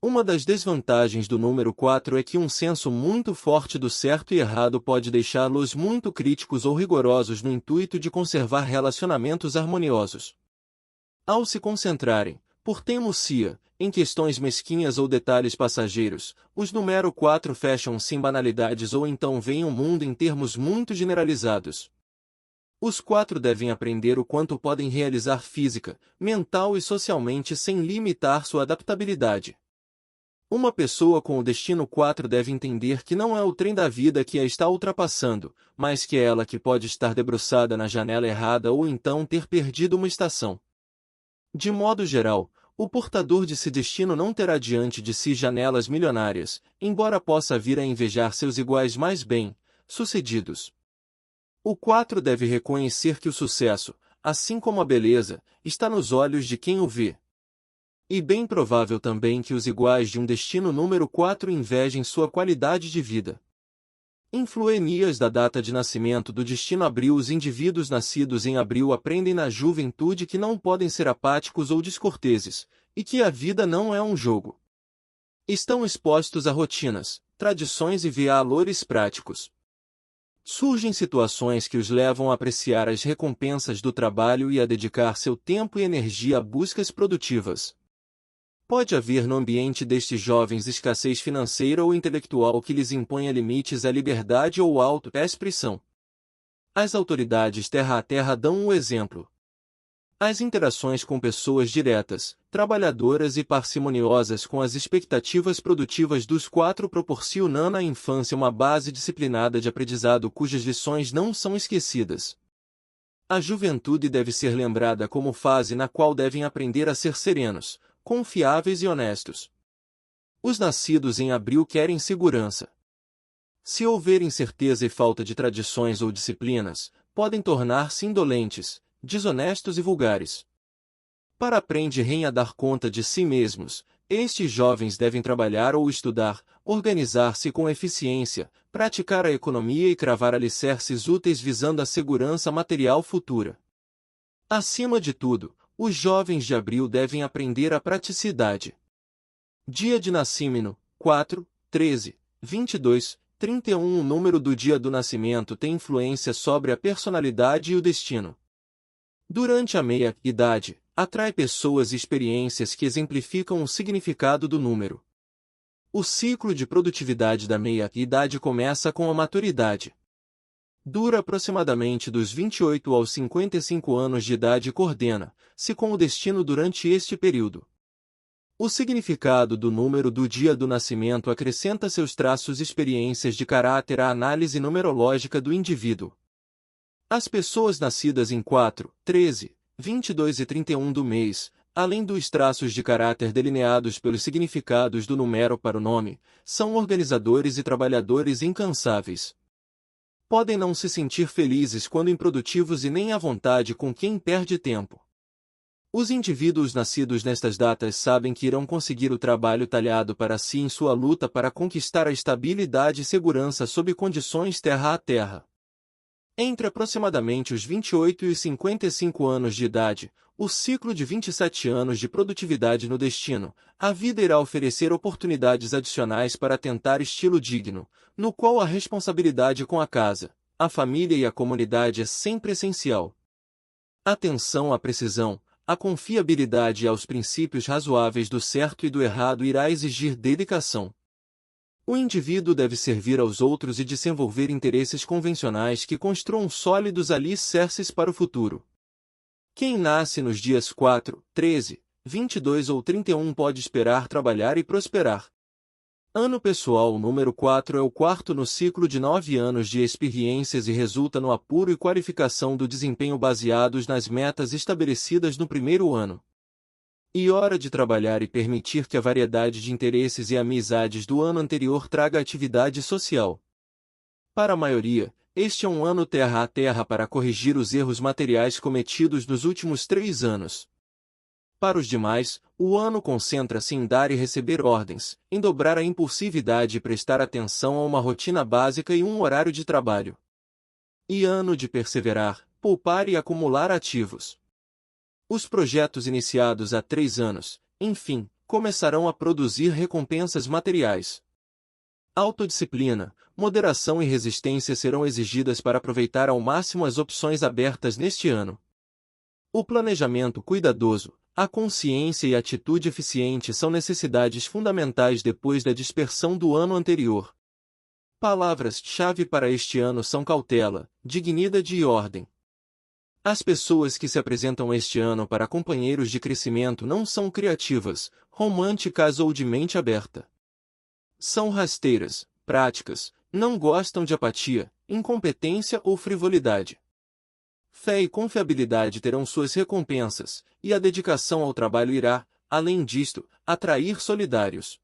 Uma das desvantagens do número 4 é que um senso muito forte do certo e errado pode deixá-los muito críticos ou rigorosos no intuito de conservar relacionamentos harmoniosos. Ao se concentrarem, por teimosia, em questões mesquinhas ou detalhes passageiros, os número 4 fecham-se em banalidades ou então veem o mundo em termos muito generalizados. Os 4 devem aprender o quanto podem realizar física, mental e socialmente sem limitar sua adaptabilidade. Uma pessoa com o destino 4 deve entender que não é o trem da vida que a está ultrapassando, mas que é ela que pode estar debruçada na janela errada ou então ter perdido uma estação. De modo geral, o portador de esse destino não terá diante de si janelas milionárias, embora possa vir a invejar seus iguais mais bem-sucedidos. O 4 deve reconhecer que o sucesso, assim como a beleza, está nos olhos de quem o vê. E bem provável também que os iguais de um destino número 4 invejem sua qualidade de vida. Influências da data de nascimento do destino abril. Os indivíduos nascidos em abril aprendem na juventude que não podem ser apáticos ou descorteses, e que a vida não é um jogo. Estão expostos a rotinas, tradições e valores práticos. Surgem situações que os levam a apreciar as recompensas do trabalho e a dedicar seu tempo e energia a buscas produtivas. Pode haver no ambiente destes jovens escassez financeira ou intelectual que lhes imponha limites à liberdade ou auto-expressão. As autoridades terra a terra dão o exemplo. As interações com pessoas diretas, trabalhadoras e parcimoniosas com as expectativas produtivas dos quatro proporcionam à infância uma base disciplinada de aprendizado cujas lições não são esquecidas. A juventude deve ser lembrada como fase na qual devem aprender a ser serenos, confiáveis e honestos. Os nascidos em abril querem segurança. Se houver incerteza e falta de tradições ou disciplinas, podem tornar-se indolentes, desonestos e vulgares. Para aprenderem a dar conta de si mesmos, estes jovens devem trabalhar ou estudar, organizar-se com eficiência, praticar a economia e cravar alicerces úteis visando a segurança material futura. Acima de tudo, os jovens de abril devem aprender a praticidade. Dia de nascimento, 4, 13, 22, 31. O número do dia do nascimento tem influência sobre a personalidade e o destino. Durante a meia-idade, atrai pessoas e experiências que exemplificam o significado do número. O ciclo de produtividade da meia-idade começa com a maturidade. Dura aproximadamente dos 28 aos 55 anos de idade e coordena-se com o destino durante este período. O significado do número do dia do nascimento acrescenta seus traços e experiências de caráter à análise numerológica do indivíduo. As pessoas nascidas em 4, 13, 22 e 31 do mês, além dos traços de caráter delineados pelos significados do número para o nome, são organizadores e trabalhadores incansáveis. Podem não se sentir felizes quando improdutivos e nem à vontade com quem perde tempo. Os indivíduos nascidos nestas datas sabem que irão conseguir o trabalho talhado para si em sua luta para conquistar a estabilidade e segurança sob condições terra a terra. Entre aproximadamente os 28 e os 55 anos de idade, o ciclo de 27 anos de produtividade no destino, a vida irá oferecer oportunidades adicionais para tentar estilo digno, no qual a responsabilidade com a casa, a família e a comunidade é sempre essencial. Atenção à precisão, a confiabilidade e aos princípios razoáveis do certo e do errado irá exigir dedicação. O indivíduo deve servir aos outros e desenvolver interesses convencionais que construam sólidos alicerces para o futuro. Quem nasce nos dias 4, 13, 22 ou 31 pode esperar trabalhar e prosperar. Ano pessoal. O número 4 é o quarto no ciclo de 9 anos de experiências e resulta no apuro e qualificação do desempenho baseados nas metas estabelecidas no primeiro ano. E hora de trabalhar e permitir que a variedade de interesses e amizades do ano anterior traga atividade social. Para a maioria, este é um ano terra a terra para corrigir os erros materiais cometidos nos últimos 3 anos. Para os demais, o ano concentra-se em dar e receber ordens, em dobrar a impulsividade e prestar atenção a uma rotina básica e um horário de trabalho. E ano de perseverar, poupar e acumular ativos. Os projetos iniciados há 3 anos, enfim, começarão a produzir recompensas materiais. Autodisciplina, moderação e resistência serão exigidas para aproveitar ao máximo as opções abertas neste ano. O planejamento cuidadoso, a consciência e a atitude eficiente são necessidades fundamentais depois da dispersão do ano anterior. Palavras-chave para este ano são cautela, dignidade e ordem. As pessoas que se apresentam este ano para companheiros de crescimento não são criativas, românticas ou de mente aberta. São rasteiras, práticas, não gostam de apatia, incompetência ou frivolidade. Fé e confiabilidade terão suas recompensas, e a dedicação ao trabalho irá, além disto, atrair solidários.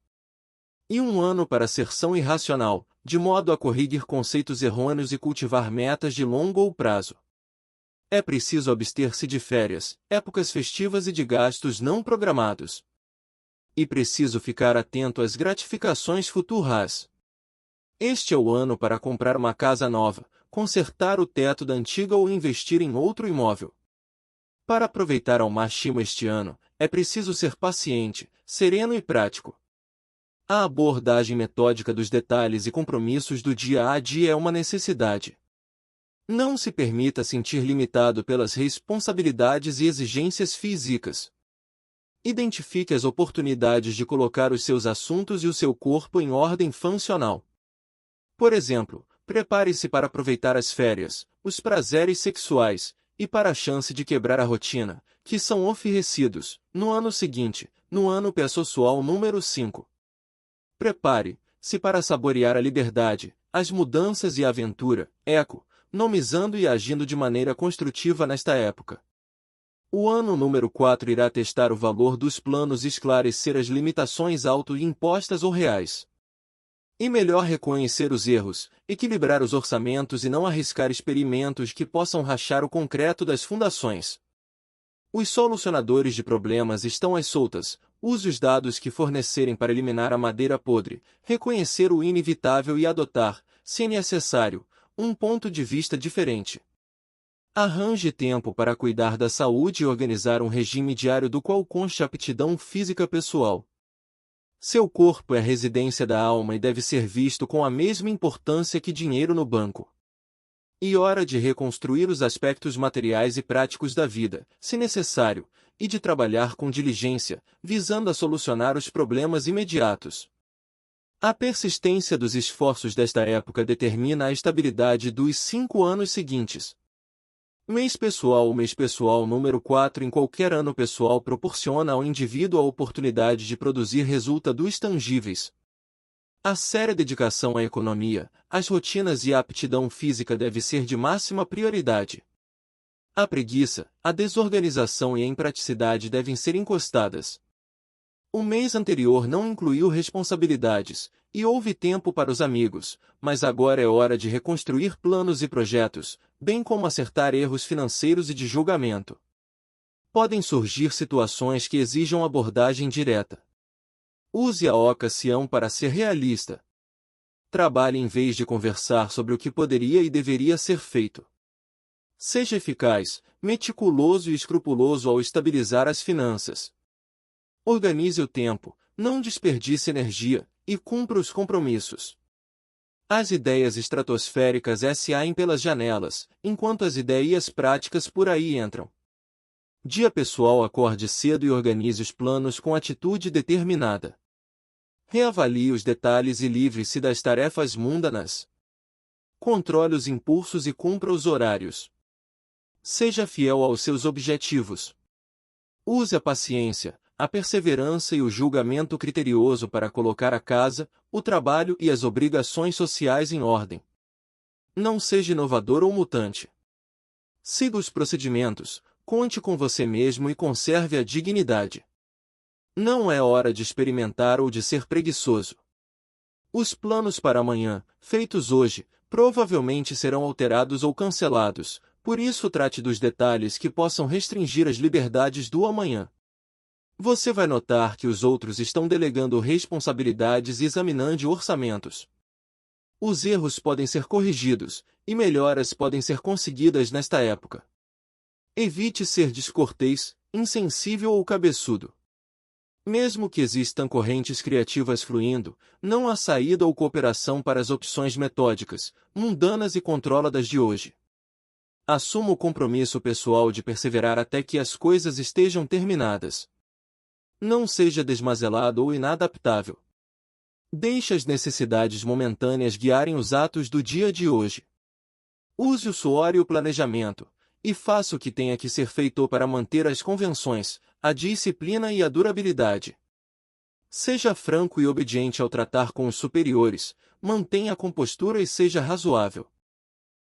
E um ano para ser são e racional, de modo a corrigir conceitos errôneos e cultivar metas de longo prazo. É preciso abster-se de férias, épocas festivas e de gastos não programados. E preciso ficar atento às gratificações futuras. Este é o ano para comprar uma casa nova, consertar o teto da antiga ou investir em outro imóvel. Para aproveitar ao máximo este ano, é preciso ser paciente, sereno e prático. A abordagem metódica dos detalhes e compromissos do dia a dia é uma necessidade. Não se permita sentir limitado pelas responsabilidades e exigências físicas. Identifique as oportunidades de colocar os seus assuntos e o seu corpo em ordem funcional. Por exemplo, prepare-se para aproveitar as férias, os prazeres sexuais, e para a chance de quebrar a rotina, que são oferecidos, no ano seguinte, no ano pessoal número 5. Prepare-se para saborear a liberdade, as mudanças e a aventura, economizando e agindo de maneira construtiva nesta época. O ano número 4 irá testar o valor dos planos e esclarecer as limitações auto-impostas ou reais. E melhor reconhecer os erros, equilibrar os orçamentos e não arriscar experimentos que possam rachar o concreto das fundações. Os solucionadores de problemas estão às soltas. Use os dados que fornecerem para eliminar a madeira podre, reconhecer o inevitável e adotar, se necessário, um ponto de vista diferente. Arranje tempo para cuidar da saúde e organizar um regime diário do qual conste aptidão física pessoal. Seu corpo é a residência da alma e deve ser visto com a mesma importância que dinheiro no banco. E hora de reconstruir os aspectos materiais e práticos da vida, se necessário, e de trabalhar com diligência, visando a solucionar os problemas imediatos. A persistência dos esforços desta época determina a estabilidade dos 5 anos seguintes. O mês pessoal número 4 em qualquer ano pessoal proporciona ao indivíduo a oportunidade de produzir resultados tangíveis. A séria dedicação à economia, às rotinas e à aptidão física deve ser de máxima prioridade. A preguiça, a desorganização e a impraticidade devem ser encostadas. O mês anterior não incluiu responsabilidades, e houve tempo para os amigos, mas agora é hora de reconstruir planos e projetos, bem como acertar erros financeiros e de julgamento. Podem surgir situações que exijam abordagem direta. Use a ocasião para ser realista. Trabalhe em vez de conversar sobre o que poderia e deveria ser feito. Seja eficaz, meticuloso e escrupuloso ao estabilizar as finanças. Organize o tempo, não desperdice energia, e cumpra os compromissos. As ideias estratosféricas saem pelas janelas, enquanto as ideias práticas por aí entram. Dia pessoal, acorde cedo e organize os planos com atitude determinada. Reavalie os detalhes e livre-se das tarefas mundanas. Controle os impulsos e cumpra os horários. Seja fiel aos seus objetivos. Use a paciência, a perseverança e o julgamento criterioso para colocar a casa, o trabalho e as obrigações sociais em ordem. Não seja inovador ou mutante. Siga os procedimentos, conte com você mesmo e conserve a dignidade. Não é hora de experimentar ou de ser preguiçoso. Os planos para amanhã, feitos hoje, provavelmente serão alterados ou cancelados, por isso trate dos detalhes que possam restringir as liberdades do amanhã. Você vai notar que os outros estão delegando responsabilidades e examinando orçamentos. Os erros podem ser corrigidos, e melhoras podem ser conseguidas nesta época. Evite ser descortês, insensível ou cabeçudo. Mesmo que existam correntes criativas fluindo, não há saída ou cooperação para as opções metódicas, mundanas e controladas de hoje. Assuma o compromisso pessoal de perseverar até que as coisas estejam terminadas. Não seja desmazelado ou inadaptável. Deixe as necessidades momentâneas guiarem os atos do dia de hoje. Use o suor e o planejamento, e faça o que tenha que ser feito para manter as convenções, a disciplina e a durabilidade. Seja franco e obediente ao tratar com os superiores, mantenha a compostura e seja razoável.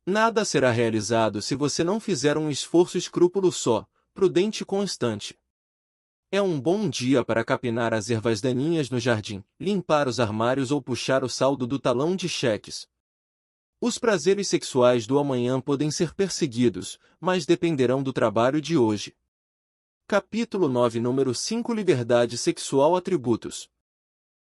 Nada será realizado se você não fizer um esforço escrupuloso, prudente e constante. É um bom dia para capinar as ervas daninhas no jardim, limpar os armários ou puxar o saldo do talão de cheques. Os prazeres sexuais do amanhã podem ser perseguidos, mas dependerão do trabalho de hoje. Capítulo 9, número 5 Liberdade sexual. Atributos.